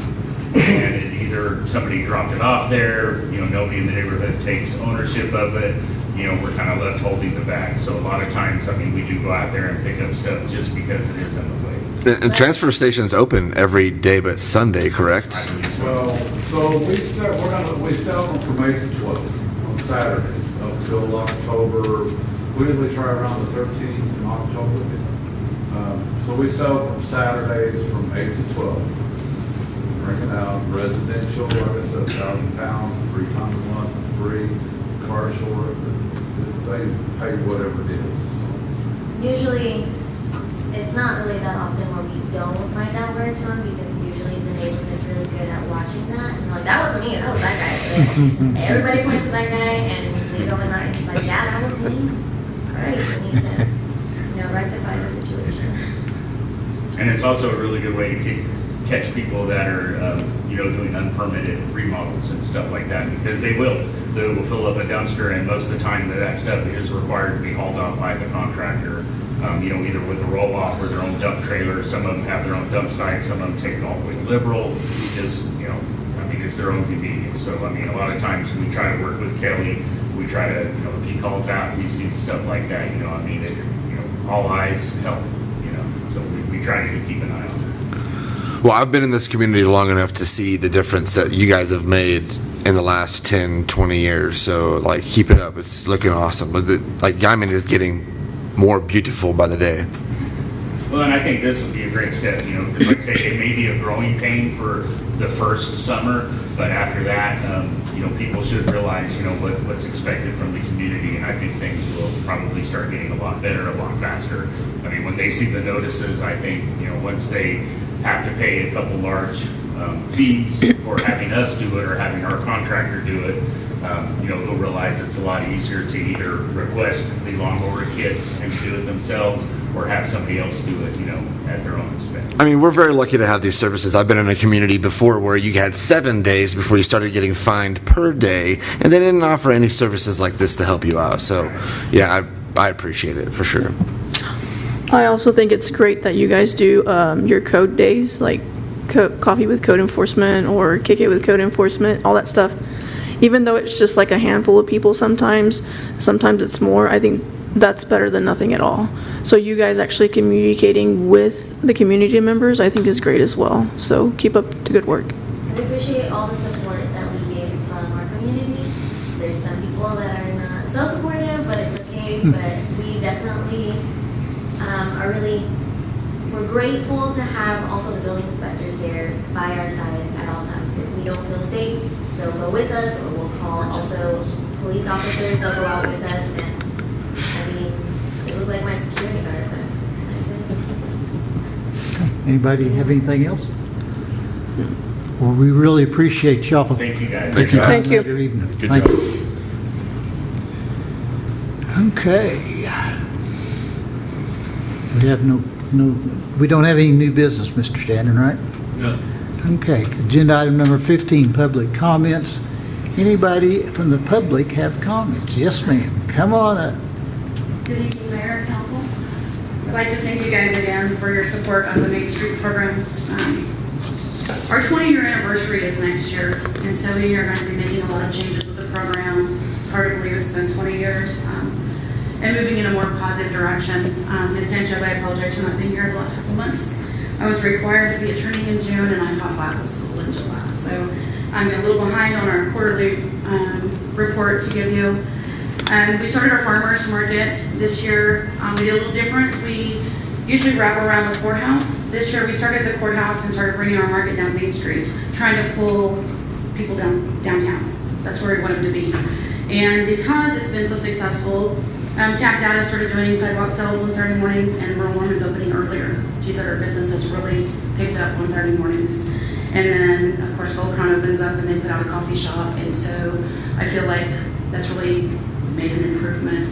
S12: and it either somebody dropped it off there, you know, nobody in the neighborhood takes ownership of it, you know, we're kind of left holding the bag. So a lot of times, I mean, we do go out there and pick up stuff just because it is in the way.
S1: And transfer station's open every day but Sunday, correct?
S2: Well, so we sell them from 8 to 12 on Saturdays up till October. We usually try around the 13th in October. So we sell them Saturdays from 8 to 12. Bring it out, residential, like I said, 1,000 pounds, 3 times a month, free. Commercial, they pay whatever it is.
S13: usually, it's not really that often where we don't find out where it's from, because usually the neighborhood's really good at watching that. And like, that wasn't me, that was that guy. Like, everybody points to that guy, and they go in there, and it's like, yeah, that was me. All right, we need to, rectify the situation.
S12: And it's also a really good way to catch people that are, doing unpermitted remodels and stuff like that, because they will fill up a dumpster, and most of the time that stuff is required to be hauled off by the contractor, either with a roll-off or their own dump trailer. Some of them have their own dump sites, some of them take it all the way to Liberal, just, it's their own convenience. So, a lot of times we try to work with Kelly, we try to, if he calls out and he sees stuff like that, all eyes help, so we try to keep an eye on it.
S1: Well, I've been in this community long enough to see the difference that you guys have made in the last 10, 20 years. So, keep it up. It's looking awesome. But Guymon is getting more beautiful by the day.
S12: Well, and I think this would be a great step, because like I say, it may be a growing pain for the first summer, but after that, people should realize, what's expected from the community, and I think things will probably start getting a lot better, a lot faster. When they see the notices, I think, once they have to pay a couple large fees for having us do it or having our contractor do it, they'll realize it's a lot easier to either request the lawnmower kit and do it themselves, or have somebody else do it, at their own expense.
S1: We're very lucky to have these services. I've been in a community before where you had 7 days before you started getting fined per day, and they didn't offer any services like this to help you out. So, yeah, I appreciate it for sure.
S5: I also think it's great that you guys do your code days, like coffee with code enforcement or kick it with code enforcement, all that stuff. Even though it's just like a handful of people sometimes it's more, I think that's better than nothing at all. So you guys actually communicating with the community members, I think is great as well. So keep up the good work.
S13: I appreciate all the support that we get from our community. There's some people that are not so supportive, but it's okay. But we definitely we're grateful to have also the building inspectors there by our side at all times. If we don't feel safe, they'll go with us, or we'll call also police officers. They'll go out with us, and they look like my security guards.
S3: Anybody have anything else? Well, we really appreciate y'all.
S12: Thank you, guys.
S5: Thank you.
S3: Later evening.
S4: Good
S3: Thank
S4: job.
S3: you. Okay. We don't have any new business, Mr. Shannon, right?
S2: No.
S3: Okay, agenda item number 15, public comments. Anybody from the public have comments? Yes, ma'am. Come on up.
S15: Good evening, Mayor and Council. I'd like to thank you guys again for your support on the Main Street program. Our 20-year anniversary is next year, and so we are going to be making a lot of changes with the program. It's hard to believe it's been 20 years. And moving in a more positive direction. Ms. Sanchez, I apologize for not being here the last couple months. I was required to be at training in June, and I taught Bible school in July. So I'm a little behind on our quarterly report to give you. We started our farmers market this year. We did a little different. We usually wrap around the courthouse. This year we started at the courthouse and started bringing our market down Main Street, trying to pull people downtown. That's where we want them to be. And because it's been so successful, Tap Data started doing sidewalk sales on Saturday mornings, and Rural Norman's opening earlier. She said her business has really picked up on Saturday mornings. And then, of course, Gold Crown opens up and they put out a coffee shop. And so I feel like that's really made an improvement.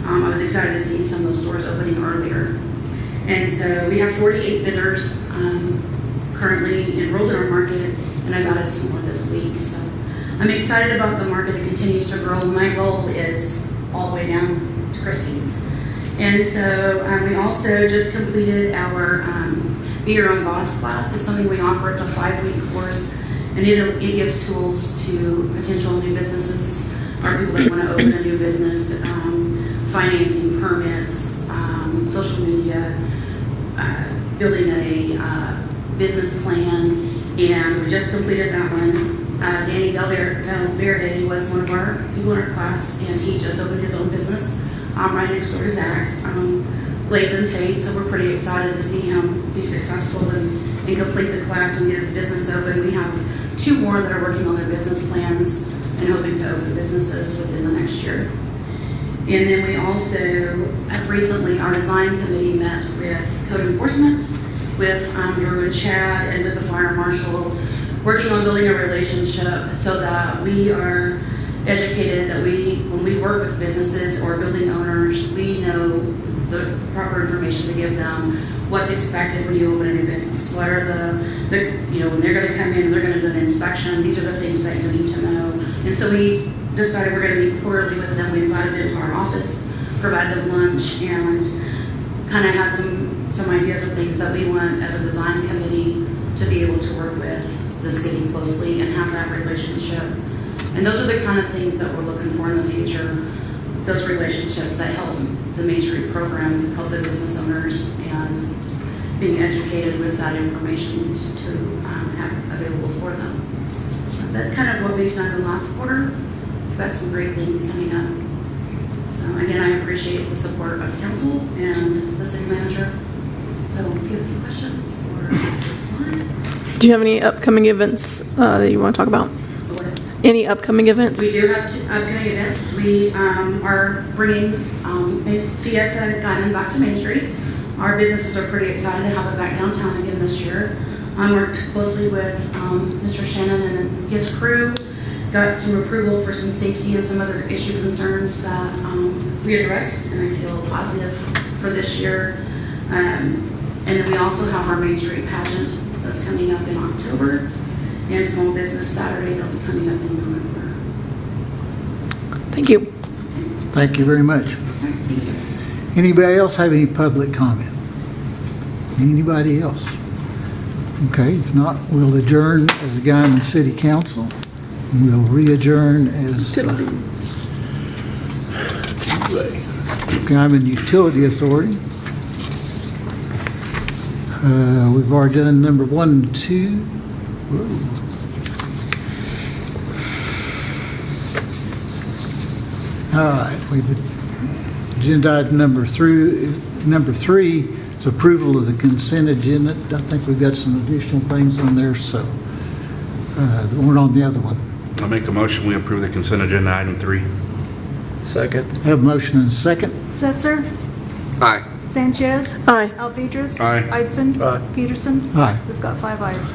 S15: I was excited to see some of those stores opening earlier. And so we have 48 vendors currently enrolled in our market, and I've added some more this week. So I'm excited about the market. It continues to grow. My goal is all the way down to Christine's. And so we also just completed our Be Your Own Boss class. It's something we offer. It's a 5-week course, and it gives tools to potential new businesses or people that want to open a new business, financing, permits, social media, building a business plan, and we just completed that one. Danny Valderde was one of our people in our class, and he just opened his own business right next door to Zach's, Blades and Face, so we're pretty excited to see him be successful and complete the class and get his business open. We have 2 more that are working on their business plans and hoping to open businesses within the next year. And then we also, recently, our design committee met with code enforcement, with Drew and Chad, and with the fire marshal, working on building a relationship so that we are educated, that when we work with businesses or building owners, we know the proper information to give them, what's expected when you open a new business. What are when they're gonna come in and they're gonna do an inspection, these are the things that you need to know. And so we decided we're gonna meet quarterly with them. We invited them to our office, provided them lunch, and kind of had some ideas of things that we want as a design committee to be able to work with the city closely and have that relationship. And those are the kind of things that we're looking for in the future, those relationships that help the Main Street program, help the business owners, and being educated with that information to have available for them. So that's kind of what we've done the last quarter. We've got some great things coming up. So again, I appreciate the support of council and the city manager. So if you have any questions or...
S5: Do you have any upcoming events that you want to talk about? Any upcoming events?
S15: We do have two upcoming events. We are bringing Fiesta Guymon back to Main Street. Our businesses are pretty excited to have it back downtown again this year. I worked closely with Mr. Shannon and his crew, got some approval for some safety and some other issue concerns that we addressed, and I feel positive for this year. And then we also have our Main Street pageant that's coming up in October, and Small Business Saturday that'll be coming up in November.
S5: Thank you.
S3: Thank you very much.
S15: Thank you.
S3: Anybody else have any public comment? Anybody else? Okay, if not, we'll adjourn as a Guymon City Council. We'll re-adjourn as Guymon Utility Authority. We've already done number 1 and 2. Whoa. All right, agenda item number 3 is approval of the consent agenda. I think we've got some additional things on there, so we're on the other one.
S9: I'll make a motion, we approve the consent agenda item 3.
S14: Second.
S3: Have a motion and a second.
S8: Setzer?
S1: Aye.
S8: Sanchez?
S5: Aye.
S8: Alvedras?
S9: Aye.
S8: Idson?
S14: Aye.
S8: Peterson?
S3: Aye.
S8: We've got 5 ayes.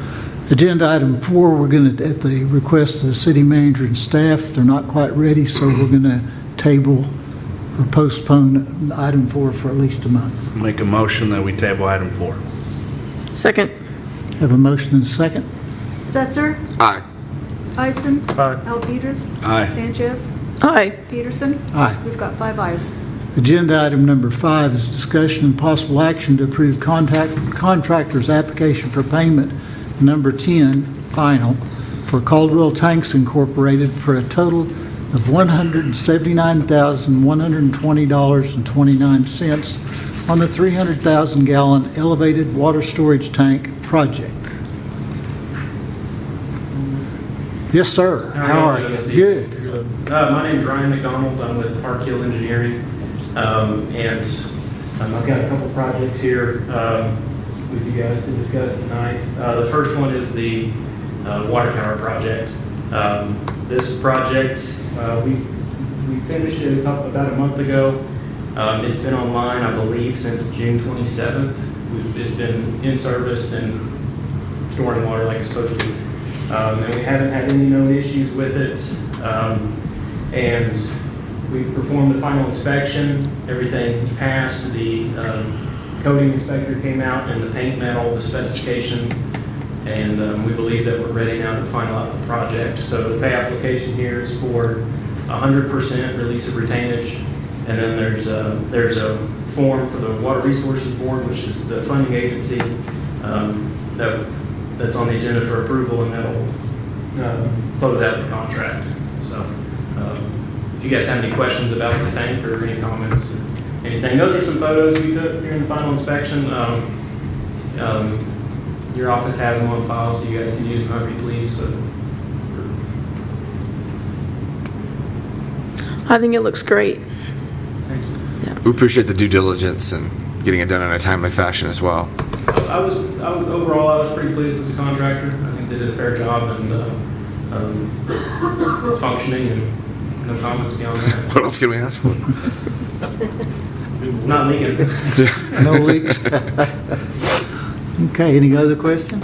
S3: Agenda item 4, we're going to, at the request of the city manager and staff, they're not quite ready, so we're going to table or postpone item 4 for at least a month.
S9: Make a motion that we table item 4.
S5: Second.
S3: Have a motion and a second.
S8: Setzer?
S1: Aye.
S8: Idson?
S14: Aye.
S8: Alvedras?
S9: Aye.
S8: Sanchez?
S5: Aye.
S8: Peterson?
S3: Aye.
S8: We've got 5 ayes.
S3: Agenda item number 5 is discussion and possible action to approve contractor's application for payment number 10, final, for Caldwell Tanks Incorporated for a total of $179,120.29 on the 300,000-gallon elevated water storage tank project. Yes, sir. How are you? Good.
S16: My name's Ryan McDonald. I'm with Park Hill Engineering. And I've got a couple projects here with you guys to discuss tonight. The first one is the water tower project. This project, we finished it about a month ago. It's been online, I believe, since June 27th. It's been in service and storing water like it's supposed to. And we haven't had any known issues with it. And we performed the final inspection. Everything passed. The coating inspector came out and the paint met all the specifications. And we believe that we're ready now to finalize the project. So the pay application here is for 100% release of retainage. And then there's a form for the Water Resources Board, which is the funding agency that's on the agenda for approval, and that'll close out the contract. So if you guys have any questions about the tank or any comments or anything, those are some photos we took during the final inspection. Your office has them on file, so you guys can use them however you please. So,
S5: I think it looks great.
S1: We appreciate the due diligence and getting it done in a timely fashion as well.
S16: Overall, I was pretty pleased with the contractor. I think they did a fair job, and it's functioning and No comments beyond that.
S1: What else can we ask for?
S16: It's not leaking.
S3: No leaks? Okay, any other questions?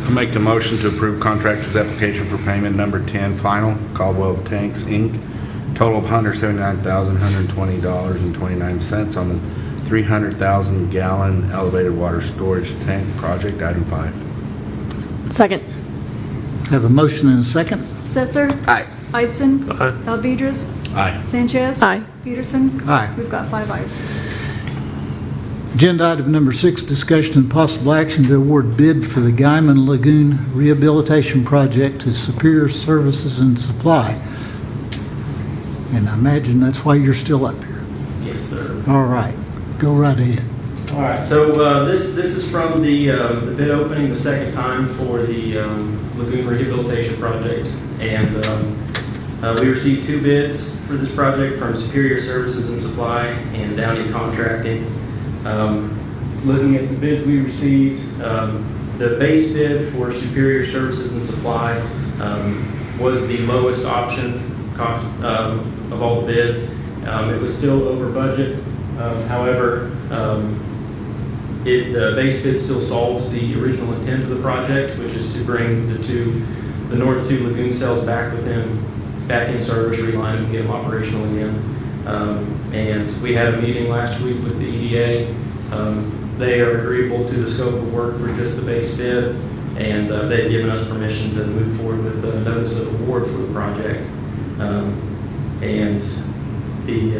S9: I make a motion to approve contractor's application for payment number 10, final, Caldwell Tanks, Inc., total of $179,120.29 on the 300,000 gallon elevated water storage tank project, item 5.
S5: Second.
S3: Have a motion and a second?
S8: Setzer?
S1: Aye.
S8: Eitzen?
S14: Aye.
S8: Alvedras?
S9: Aye.
S8: Sanchez?
S5: Aye.
S8: Peterson?
S3: Aye.
S8: We've got 5 ayes.
S3: Agenda item number 6, discussion and possible action to award bid for the Guymon Lagoon Rehabilitation Project to Superior Services and Supply. And I imagine that's why you're still up here.
S16: Yes, sir.
S3: All right, go right ahead.
S16: All right, so this is from the bid opening the second time for the Lagoon Rehabilitation Project. And we received 2 bids for this project from Superior Services and Supply and Downey Contracting. Looking at the bids we received, the base bid for Superior Services and Supply was the lowest option cost of all the bids. It was still over budget. However, the base bid still solves the original intent of the project, which is to bring the North 2 lagoon cells back in service, reline them, get them operational again. And we had a meeting last week with the EDA. They are agreeable to the scope of work for just the base bid, and they've given us permission to move forward with a notice of award for the project. And the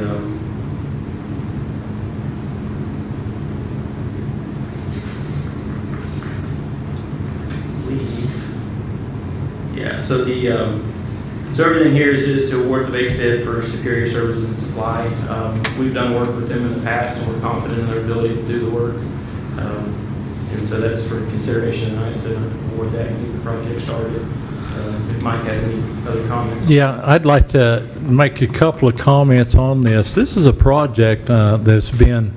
S16: so everything here is just to award the base bid for Superior Services and Supply. We've done work with them in the past, and we're confident in their ability to do the work. And so that's for consideration tonight to award that and get the project started. If Mike has any other comments.
S10: Yeah, I'd like to make a couple of comments on this. This is a project that's been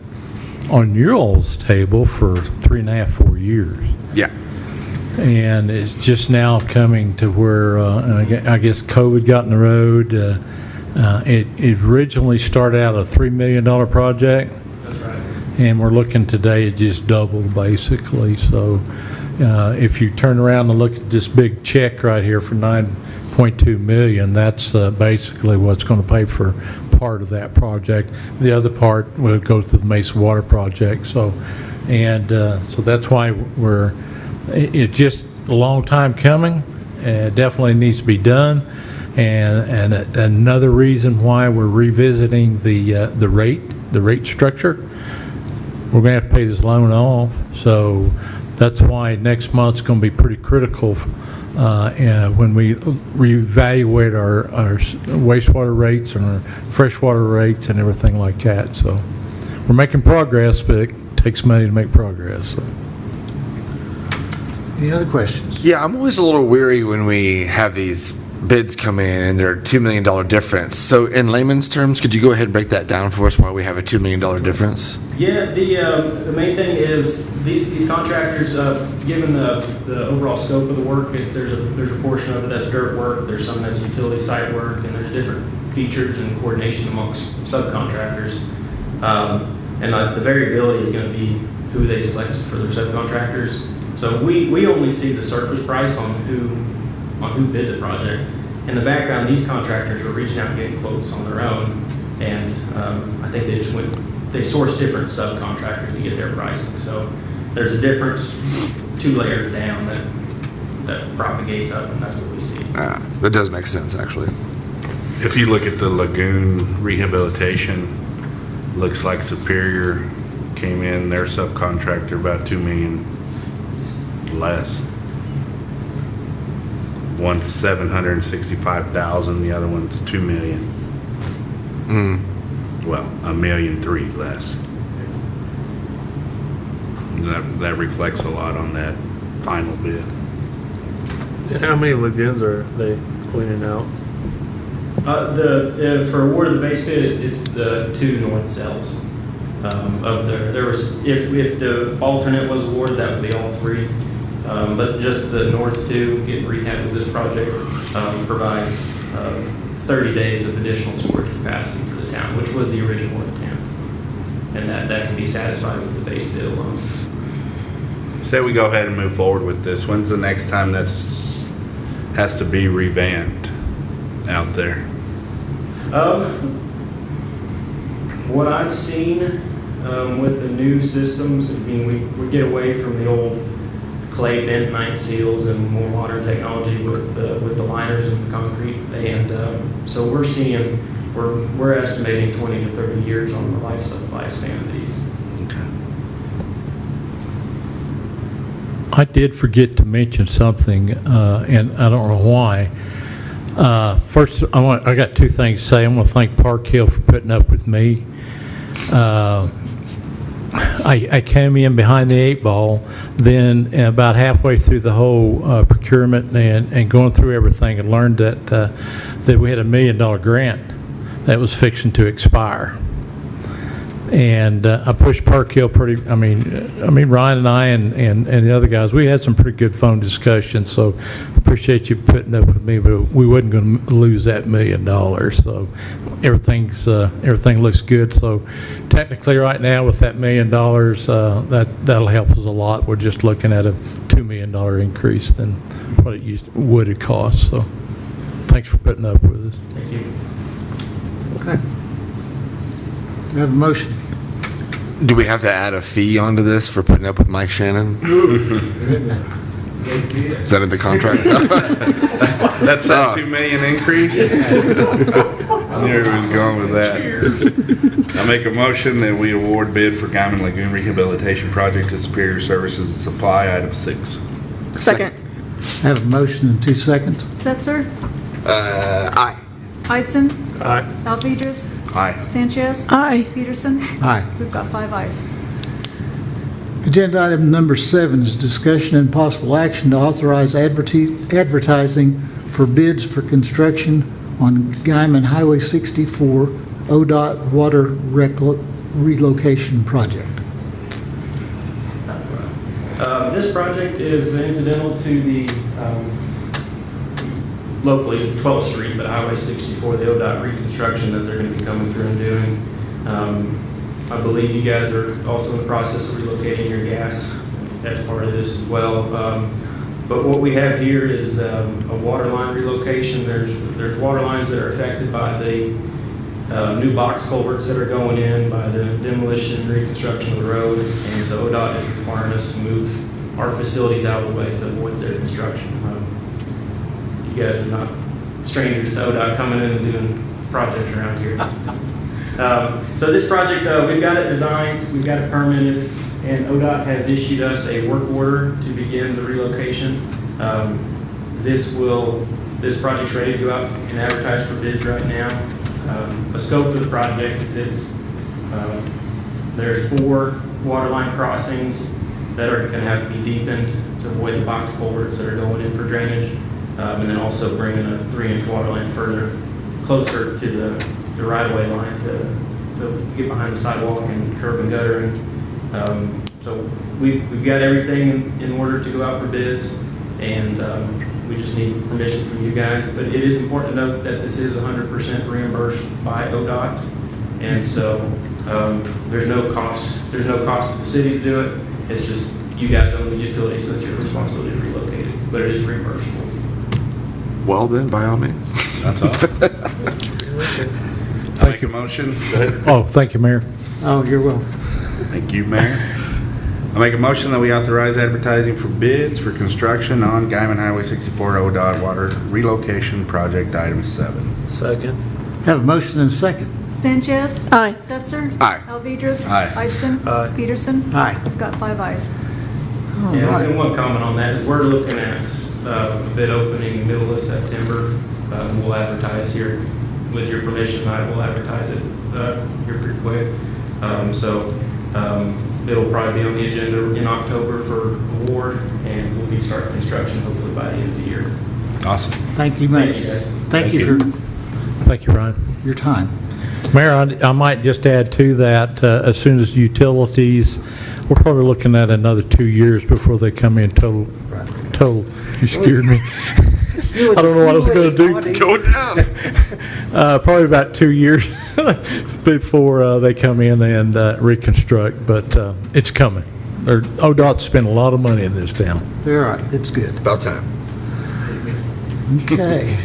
S10: on your all's table for 3.5, 4 years.
S1: Yeah.
S10: And it's just now coming to where, I guess COVID got in the road. It originally started out a $3 million project.
S16: That's right.
S10: And we're looking today at just double, basically. So if you turn around and look at this big check right here for $9.2 million, that's basically what's going to pay for part of that project. The other part will go through the Mesa Water Project. So that's why it's just a long time coming. It definitely needs to be done. And another reason why we're revisiting the rate structure, we're going to have to pay this loan off. So that's why next month's going to be pretty critical when we reevaluate our wastewater rates and our freshwater rates and everything like that. So we're making progress, but it takes money to make progress. So.
S3: Any other questions?
S1: Yeah, I'm always a little weary when we have these bids come in and they're $2 million difference. So in layman's terms, could you go ahead and break that down for us why we have a $2 million difference?
S16: Yeah, the main thing is these contractors, given the overall scope of the work, there's a portion of it that's dirt work, there's some that's utility site work, and there's different features and coordination amongst subcontractors. And the variability is going to be who they selected for their subcontractors. So we only see the surface price on who bid the project. In the background, these contractors were reaching out and getting quotes on their own, and I think they sourced different subcontractors to get their pricing. So there's a difference 2 layers down that propagates up, and that's what we see.
S1: That does make sense, actually.
S9: If you look at the lagoon rehabilitation, looks like Superior came in, their subcontractor about $2 million less. One's $765,000, the other one's $2 million. Well, $1.3 million less. That reflects a lot on that final bid.
S14: And how many lagoons are they cleaning out?
S16: For award of the base bid, it's the 2 north cells. If the alternate was awarded, that would be all 3. But just the north 2 getting rehabbed with this project provides 30 days of additional storage capacity for the town, which was the original intent. And that can be satisfied with the base bid alone.
S9: Say we go ahead and move forward with this. When's the next time this has to be revamped out there?
S16: What I've seen with the new systems, I mean, we get away from the old clay bentonite seals and more modern technology with the liners and the concrete. And so we're estimating 20 to 30 years on the lifespan of these.
S10: I did forget to mention something, and I don't know why. First, I got two things to say. I'm going to thank Park Hill for putting up with me. I came in behind the 8 ball, then about halfway through the whole procurement and going through everything, and learned that we had $1 million grant that was fixing to expire. And I pushed Park Hill pretty. I mean, Ryan and I and the other guys, we had some pretty good phone discussions. So appreciate you putting up with me, but we wasn't going to lose that $1 million. So everything looks good. So technically, right now with that $1 million, that'll help us a lot. We're just looking at a $2 million increase than what it would have cost. So thanks for putting up with us.
S16: Thank you.
S3: Okay. Do we have a motion?
S1: Do we have to add a fee onto this for putting up with Mike Shannon? Is that in the contract?
S9: That's that $2 million increase? I knew he was going with that. I make a motion that we award bid for Guymon Lagoon Rehabilitation Project to Superior Services and Supply, item 6.
S5: Second.
S3: I have a motion in 2 seconds.
S8: Setzer,
S1: Aye.
S8: Heitzen,
S14: Aye.
S8: Alvedras,
S9: Aye.
S8: Sanchez.
S5: Aye.
S8: Peterson.
S3: Aye.
S8: We've got 5 ayes.
S3: Agenda item number 7 is discussion and possible action to authorize advertising for bids for construction on Guymon Highway 64 ODOT water relocation project.
S16: This project is incidental to the, locally, it's 12th Street, but Highway 64, the ODOT reconstruction that they're going to be coming through and doing. I believe you guys are also in the process of relocating your gas as part of this as well. But what we have here is a water line relocation. There's water lines that are affected by the new box culverts that are going in, by the demolition and reconstruction of the road. And so ODOT is requiring us to move our facilities out of the way to avoid their construction. You guys are not strangers to ODOT coming in and doing projects around here. So this project, we've got it designed, we've got it permitted, and ODOT has issued us a work order to begin the relocation. This project's ready to go out and advertise for bids right now. The scope of the project is there's 4 water line crossings that are going to have to be deepened to avoid the box culverts that are going in for drainage, and then also bringing a 3-inch water line further closer to the right-of-way line to get behind the sidewalk and curb and guttering. So we've got everything in order to go out for bids, and we just need permission from you guys. But it is important to note that this is 100% reimbursed by ODOT, and so there's no cost. There's no cost to the city to do it. It's just you guys own the utility, so it's your responsibility to relocate it. But it is reimbursable.
S1: Well then, by all means.
S9: That's all.
S10: Thank
S9: you. Motion.
S10: Oh, thank you, Mayor.
S3: Oh, you're welcome.
S9: Thank you, Mayor. I make a motion that we authorize advertising for bids for construction on Guymon Highway 64 ODOT water relocation project, item 7.
S14: Second.
S3: Have a motion and a second.
S8: Sanchez.
S5: Aye.
S8: Setzer.
S1: Aye.
S8: Alvedras.
S9: Aye.
S8: Heitzen.
S14: Aye.
S8: Peterson.
S3: Aye.
S8: We've got 5 ayes.
S3: All
S16: Yeah,
S3: right.
S16: and one comment on that is we're looking at a bid opening middle of September. We'll advertise here, with your permission, I will advertise it here pretty quick. It'll probably be on the agenda in October for award, and we'll be starting construction hopefully by the end of the year.
S9: Awesome.
S3: Thank you,
S16: Thank
S3: Matt.
S16: you, guys.
S3: Thank you for
S10: Thank you, Ryan.
S3: your time.
S10: Mayor, I might just add to that, as soon as utilities, we're probably looking at another 2 years before they come in total, you scared me. I don't know what I was going to do.
S1: Going down.
S10: Probably about 2 years before they come in and reconstruct, but it's coming. ODOT spent a lot of money in this town.
S3: All right, it's good.
S1: About time.
S3: Okay.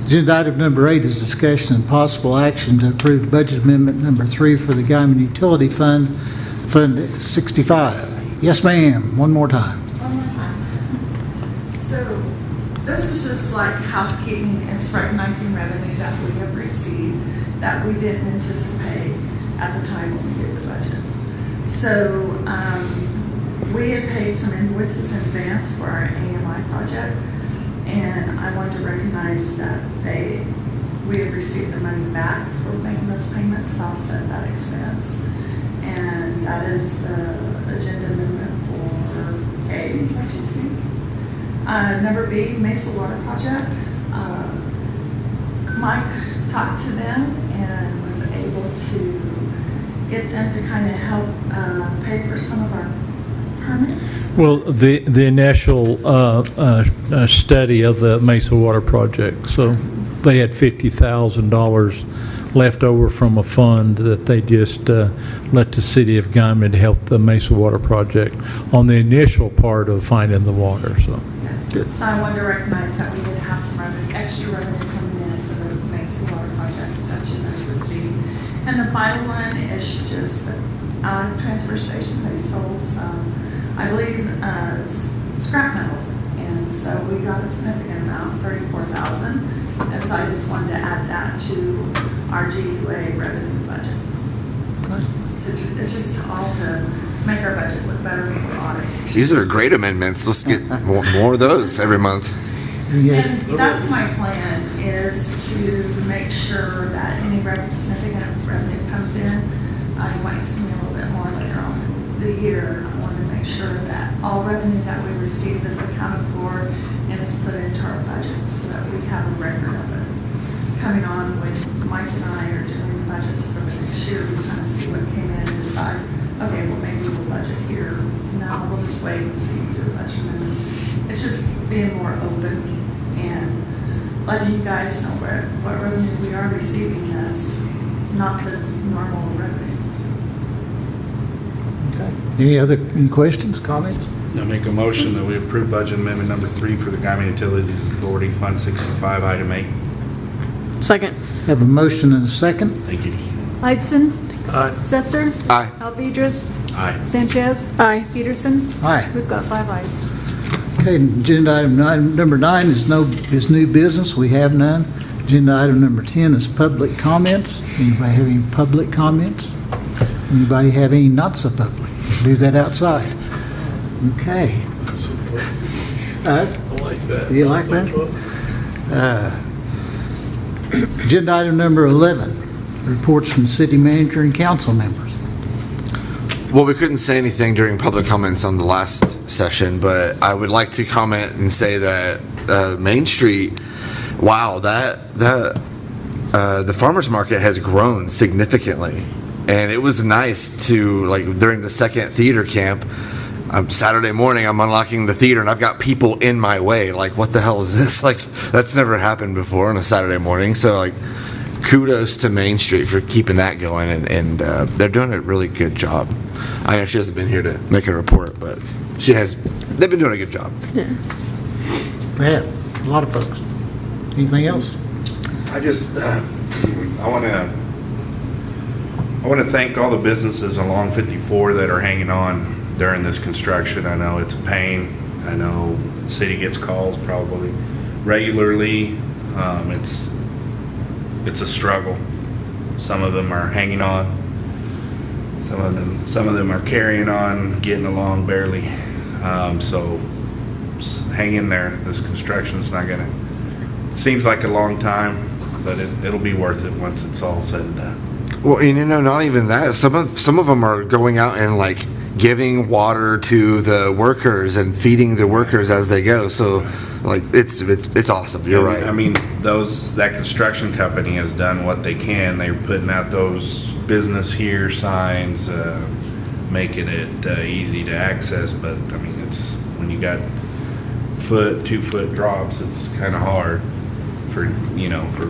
S3: Agenda item number 8 is discussion and possible action to approve budget amendment number 3 for the Guymon Utility Fund, Fund 65. Yes, ma'am, one more time.
S7: One more time. So this is just like housekeeping. It's recognizing revenue that we have received that we didn't anticipate at the time when we did the budget. So we had paid some invoices in advance for our AMI project, and I wanted to recognize that we have received the money back for making those payments to offset that expense. And that is the agenda amendment for A, what you see. Number B, Mesa Water Project. Mike talked to them and was able to get them to kind of help pay for some of our permits.
S10: Well, the initial study of the Mesa Water Project, so they had $50,000 left over from a fund that they just let the city of Guymon help the Mesa Water Project on the initial part of finding the water, so.
S7: Yes. So I wanted to recognize that we did have some extra revenue coming in for the Mesa Water Project that you guys would see. And the final one is just the out of transfer station, they sold some, I believe, scrap metal. And so we got a significant amount, $34,000. And so I just wanted to add that to our GUA revenue budget. It's just all to make our budget look better for audit.
S1: These are great amendments. Let's get more of those every month.
S7: And that's my plan, is to make sure that any significant revenue comes in. You might see me a little bit more later on in the year. I want to make sure that all revenue that we receive is accounted for and is put into our budget so that we have a record of it. Coming on when Mike and I are doing the budgets for the next year, we kind of see what came in and decide, okay, well, maybe we'll budget here. No, we'll just wait and see, do a budget. And it's just being more open and letting you guys know what revenue we are receiving that's not the normal revenue.
S3: Any questions, comments?
S9: I make a motion that we approve budget amendment number 3 for the Guymon Utilities Authority, Fund 65, item 8.
S5: Second.
S3: Have a motion and a second.
S9: Thank you.
S8: Idson.
S14: Aye.
S8: Setzer.
S1: Aye.
S8: Alvedras.
S9: Aye.
S8: Sanchez.
S5: Aye.
S8: Peterson.
S3: Aye.
S8: We've got 5 ayes.
S3: Okay, agenda item number 9 is new business. We have none. Agenda item number 10 is public comments. Anybody have any public comments? Anybody have any not so public? Do that outside. Okay.
S14: I like that.
S3: You like that? Agenda item number 11, reports from city manager and council members.
S1: Well, we couldn't say anything during public comments on the last session, but I would like to comment and say that Main Street, wow, the farmers market has grown significantly. And it was nice to, like, during the second theater camp, Saturday morning, I'm unlocking the theater and I've got people in my way. Like, what the hell is this? Like, that's never happened before on a Saturday morning. So, like, kudos to Main Street for keeping that going. And they're doing a really good job. I know she hasn't been here to make a report, but they've been doing a good job.
S5: Yeah.
S3: Yeah, a lot of folks. Anything else?
S9: I just, I want to thank all the businesses along 54 that are hanging on during this construction. I know it's a pain. I know the city gets calls probably regularly. It's a struggle. Some of them are hanging on. Some of them are carrying on, getting along barely. So hang in there. This construction's not gonna. It seems like a long time, but it'll be worth it once it's all said and done.
S1: Well, and not even that. Some of them are going out and, like, giving water to the workers and feeding the workers as they go. So, like, it's awesome. You're right.
S9: I mean, that construction company has done what they can. They're putting out those business here signs, making it easy to access. But I mean, When you got 2-foot drops, it's kind of hard for, for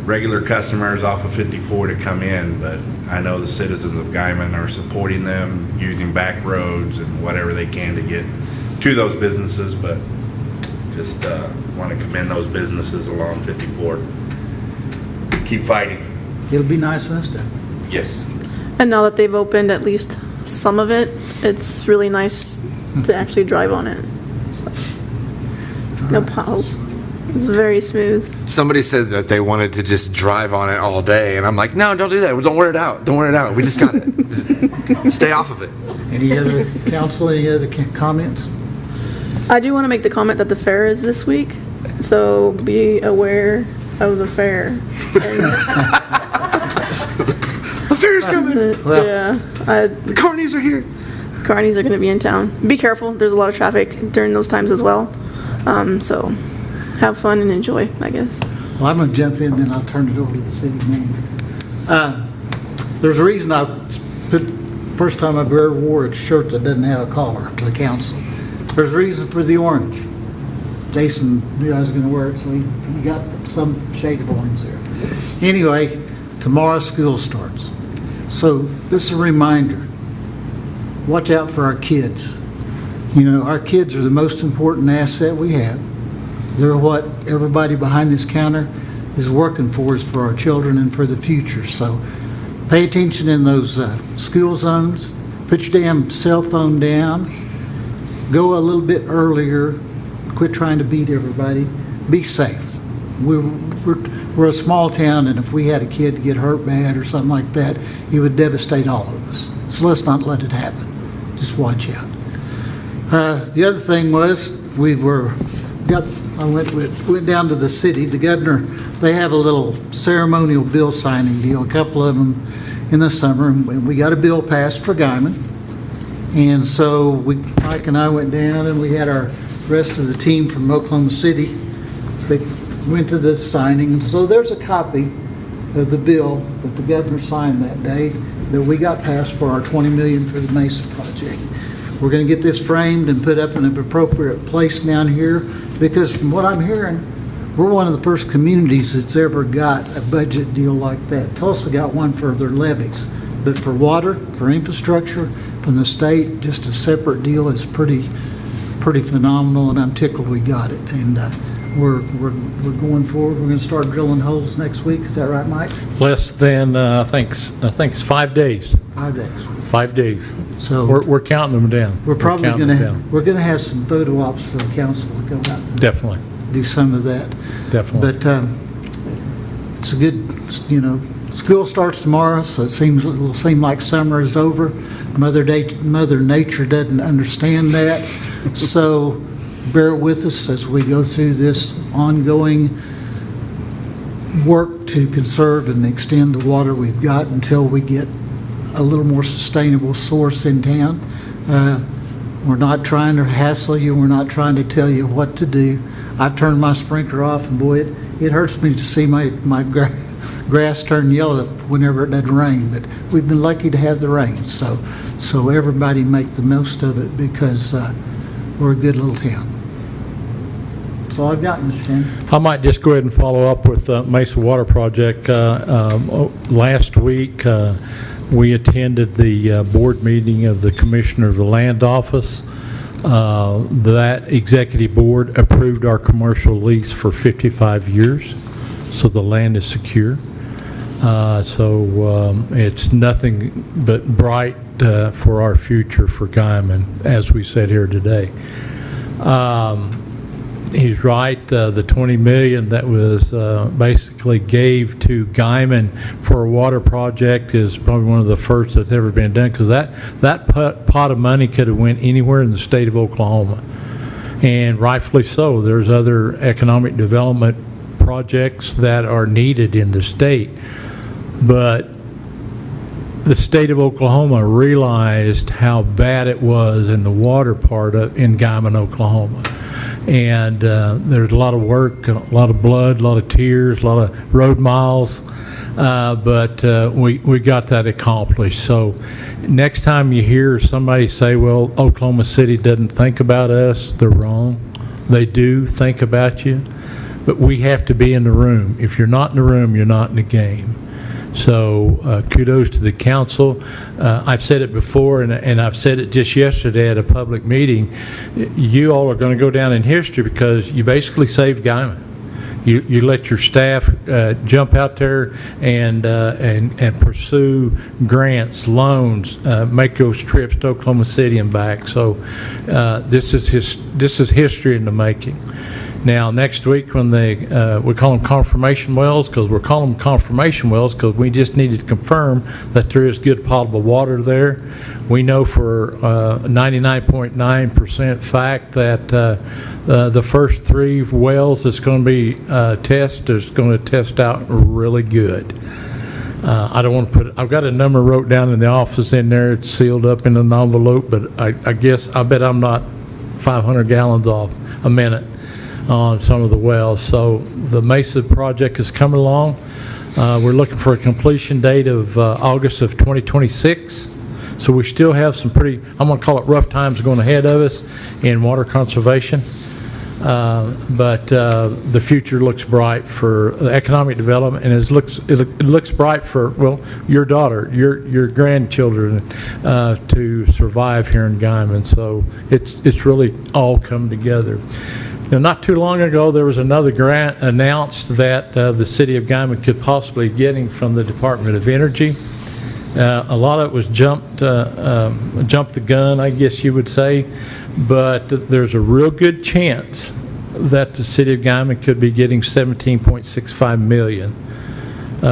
S9: regular customers off of 54 to come in, but I know the citizens of Guymon are supporting them, using back roads and whatever they can to get to those businesses, but just want to commend those businesses along 54. Keep fighting.
S3: It'll be nice for us to.
S9: Yes.
S5: And now that they've opened at least some of it, it's really nice to actually drive on it. So, no potholes. It's very smooth.
S1: Somebody said that they wanted to just drive on it all day, and I'm like, no, don't do that. Don't wear it out. Don't wear it out. We just got it. Just stay off of it.
S3: Any other council, any other comments?
S5: I do want to make the comment that the fair is this week, so be aware of the fair.
S1: The fair's coming.
S5: Yeah.
S1: The carnies are here.
S5: Carnies are going to be in town. Be careful. There's a lot of traffic during those times as well. So have fun and enjoy, I guess.
S3: Well, I'm going to jump in, then I'll turn it over to the city manager. There's a reason I put, first time I've ever wore a shirt that doesn't have a collar to the council. There's a reason for the orange. Jason knew I was going to wear it, so he got some shade of orange there. Anyway, tomorrow school starts. So this is a reminder. Watch out for our kids. Our kids are the most important asset we have. They're what everybody behind this counter is working for, is for our children and for the future. So pay attention in those school zones. Put your damn cell phone down. Go a little bit earlier. Quit trying to beat everybody. Be safe. We're a small town, and if we had a kid get hurt bad or something like that, it would devastate all of us. So let's not let it happen. Just watch out. The other thing was I went down to the city. The governor, they have a little ceremonial bill signing deal, a couple of them in the summer, and we got a bill passed for Guymon. And so Mike and I went down, and we had our rest of the team from Oklahoma City. They went to the signing. So there's a copy of the bill that the governor signed that day that we got passed for our $20 million for the Mesa project. We're going to get this framed and put up in an appropriate place down here, because from what I'm hearing, we're one of the first communities that's ever got a budget deal like that. Tulsa got one for their levies, but for water, for infrastructure, from the state, just a separate deal is pretty phenomenal, and I'm tickled we got it. And we're going forward. We're going to start drilling holes next week. Is that right, Mike?
S10: Less than I think it's 5 days.
S3: 5 days.
S10: 5 days.
S3: So
S10: we're counting them down.
S3: We're probably going to have some photo ops for the council to go out and
S10: definitely
S3: do some of that.
S10: Definitely.
S3: But it's a good, school starts tomorrow, so it'll seem like summer is over. Mother Nature doesn't understand that, so bear with us as we go through this ongoing work to conserve and extend the water we've got until we get a little more sustainable source in town. We're not trying to hassle you. We're not trying to tell you what to do. I've turned my sprinkler off, and boy, it hurts me to see my grass turn yellow whenever it doesn't rain. But we've been lucky to have the rain, so everybody make the most of it, because we're a good little town. That's all I've got, Mr. Chairman.
S10: I might just go ahead and follow up with Mesa Water Project. Last week, we attended the board meeting of the Commissioner of the Land Office. That executive board approved our commercial lease for 55 years, so the land is secure. It's nothing but bright for our future for Guymon, as we sit here today. He's right. The $20 million that was basically gave to Guymon for a water project is probably one of the first that's ever been done, because that pot of money could have went anywhere in the state of Oklahoma, and rightfully so. There's other economic development projects that are needed in the state, but the state of Oklahoma realized how bad it was in the water part in Guymon, Oklahoma. And there's a lot of work, a lot of blood, a lot of tears, a lot of road miles, but we got that accomplished. So next time you hear somebody say, well, Oklahoma City doesn't think about us, they're wrong. They do think about you, but we have to be in the room. If you're not in the room, you're not in the game. So kudos to the council. I've said it before, and I've said it just yesterday at a public meeting. You all are going to go down in history because you basically saved Guymon. You let your staff jump out there and pursue grants, loans, make those trips to Oklahoma City and back. So this is history in the making. Now, next week when we call them confirmation wells, because we're calling them confirmation wells because we just needed to confirm that there is good potable water there. We know for 99.9% fact that the first 3 wells that's going to be tested is going to test out really good. I don't want to I've got a number wrote down in the office in there. It's sealed up in an envelope, but I bet I'm not 500 gallons off a minute on some of the wells. So the Mesa project is coming along. We're looking for a completion date of August of 2026. So we still have some pretty, I'm going to call it rough times going ahead of us in water conservation. But the future looks bright for economic development, and it looks bright for, well, your daughter, your grandchildren to survive here in Guymon. So it's really all come together. Now, not too long ago, there was another grant announced that the city of Guymon could possibly be getting from the Department of Energy. A lot of it was jumped the gun, I guess you would say, but there's a real good chance that the city of Guymon could be getting $17.65 million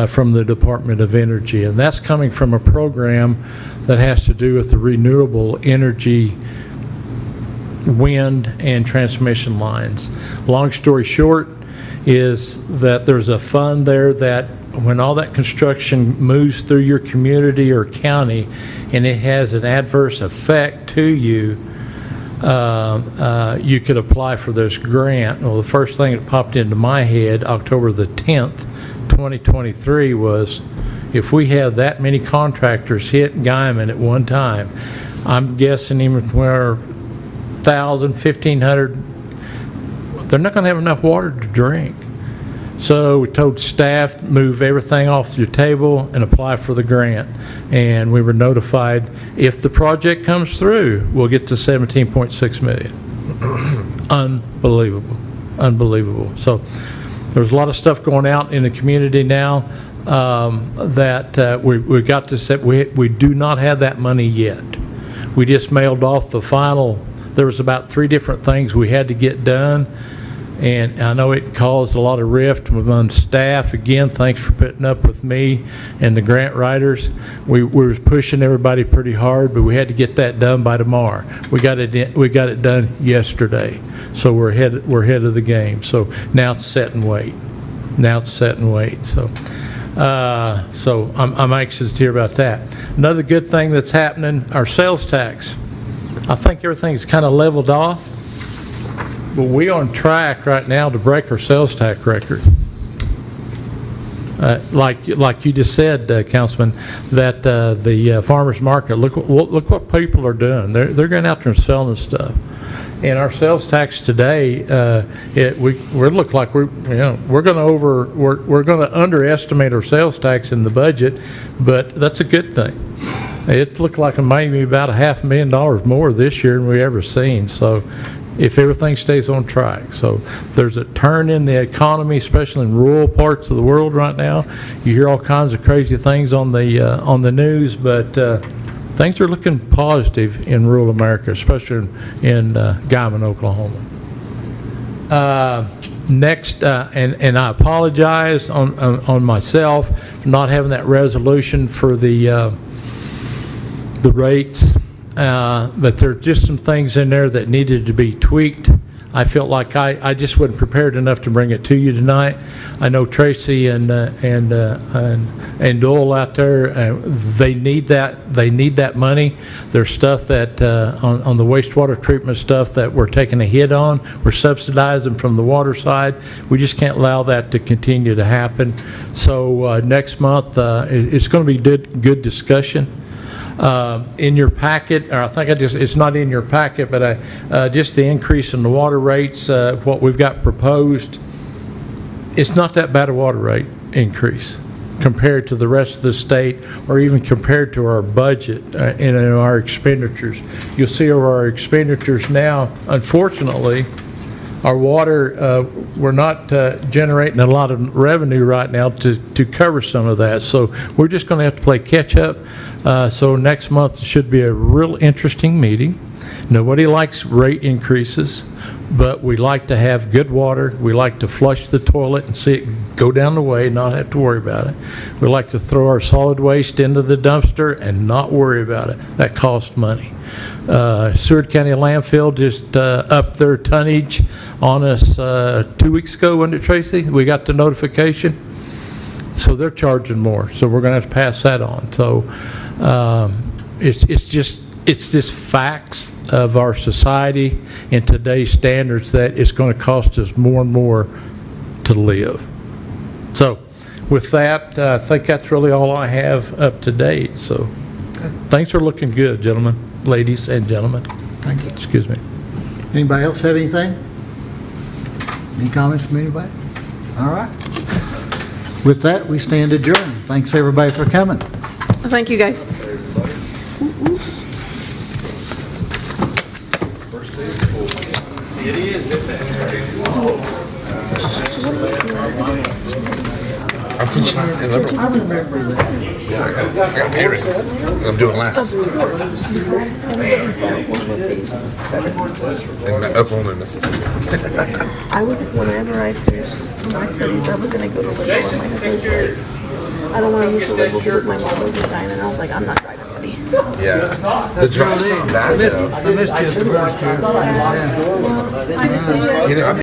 S10: from the Department of Energy, and that's coming from a program that has to do with the renewable energy, wind and transmission lines. Long story short is that there's a fund there that when all that construction moves through your community or county and it has an adverse effect to you, you could apply for this grant. Well, the first thing that popped into my head October the 10th, 2023 was, if we have that many contractors hit Guymon at one time, I'm guessing even where 1,000, 1,500, they're not going to have enough water to drink. So we told staff, move everything off your table and apply for the grant. And we were notified, if the project comes through, we'll get to $17.6 million. Unbelievable. Unbelievable. So there's a lot of stuff going out in the community now that we got to set. We do not have that money yet. We just mailed off the final. There was about 3 different things we had to get done, and I know it caused a lot of rift among staff. Again, thanks for putting up with me and the grant writers. We was pushing everybody pretty hard, but we had to get that done by tomorrow. We got it done yesterday, so we're ahead of the game. So now it's set and wait. So I'm anxious to hear about that. Another good thing that's happening, our sales tax. I think everything's kind of leveled off, but we're on track right now to break our sales tax record. Like you just said, Councilman, that the farmers market. Look what people are doing. They're going out there and selling stuff. And our sales tax today, we look like we're going to underestimate our sales tax in the budget, but that's a good thing. It's looked like it might be about $500,000 more this year than we ever seen. So, if everything stays on track, so there's a turn in the economy, especially in rural parts of the world right now. You hear all kinds of crazy things on the news, but things are looking positive in rural America, especially in Guymon, Oklahoma. Next, and I apologize on myself for not having that resolution for the rates, but there are just some things in there that needed to be tweaked. I felt like I just wasn't prepared enough to bring it to you tonight. I know Tracy and Dole out there, they need that money. There's stuff that, on the wastewater treatment stuff that we're taking a hit on. We're subsidizing from the water side. We just can't allow that to continue to happen. So next month, it's going to be good discussion. In your packet, or I think it's not in your packet, but just the increase in the water rates, what we've got proposed, it's not that bad a water rate increase compared to the rest of the state, or even compared to our budget and our expenditures. You'll see our expenditures now, unfortunately, our water, we're not generating a lot of revenue right now to cover some of that. So we're just going to have to play catch up. So next month should be a real interesting meeting. Nobody likes rate increases, but we like to have good water. We like to flush the toilet and see it go down the way, not have to worry about it. We like to throw our solid waste into the dumpster and not worry about it. That costs money. Seward County Landfill just upped their tonnage on us 2 weeks ago, wasn't it, Tracy? We got the notification. So they're charging more. So we're going to have to pass that on. So it's just facts of our society and today's standards that it's going to cost us more and more to live. So with that, I think that's really all I have up to date. So things are looking good, gentlemen, ladies and gentlemen.
S3: Thank you.
S10: Excuse me.
S3: Anybody else have anything? Any comments from anybody? All right. With that, we stand adjourned. Thanks, everybody, for coming.
S5: Thank you, guys.
S4: It is.
S1: I'm teaching in Liberal.
S3: I remember that.
S1: Yeah, I got earrings. I'm doing less. In Oklahoma and Mississippi.
S5: Whenever I finished my studies, I was going to go to Liberal. And my husband was like, I don't want to move to Liberal because my mom was dying. And I was like, I'm not driving, buddy.
S1: Yeah. The drive's not bad, though.
S3: I missed you the first year.
S5: I see.
S1: You know,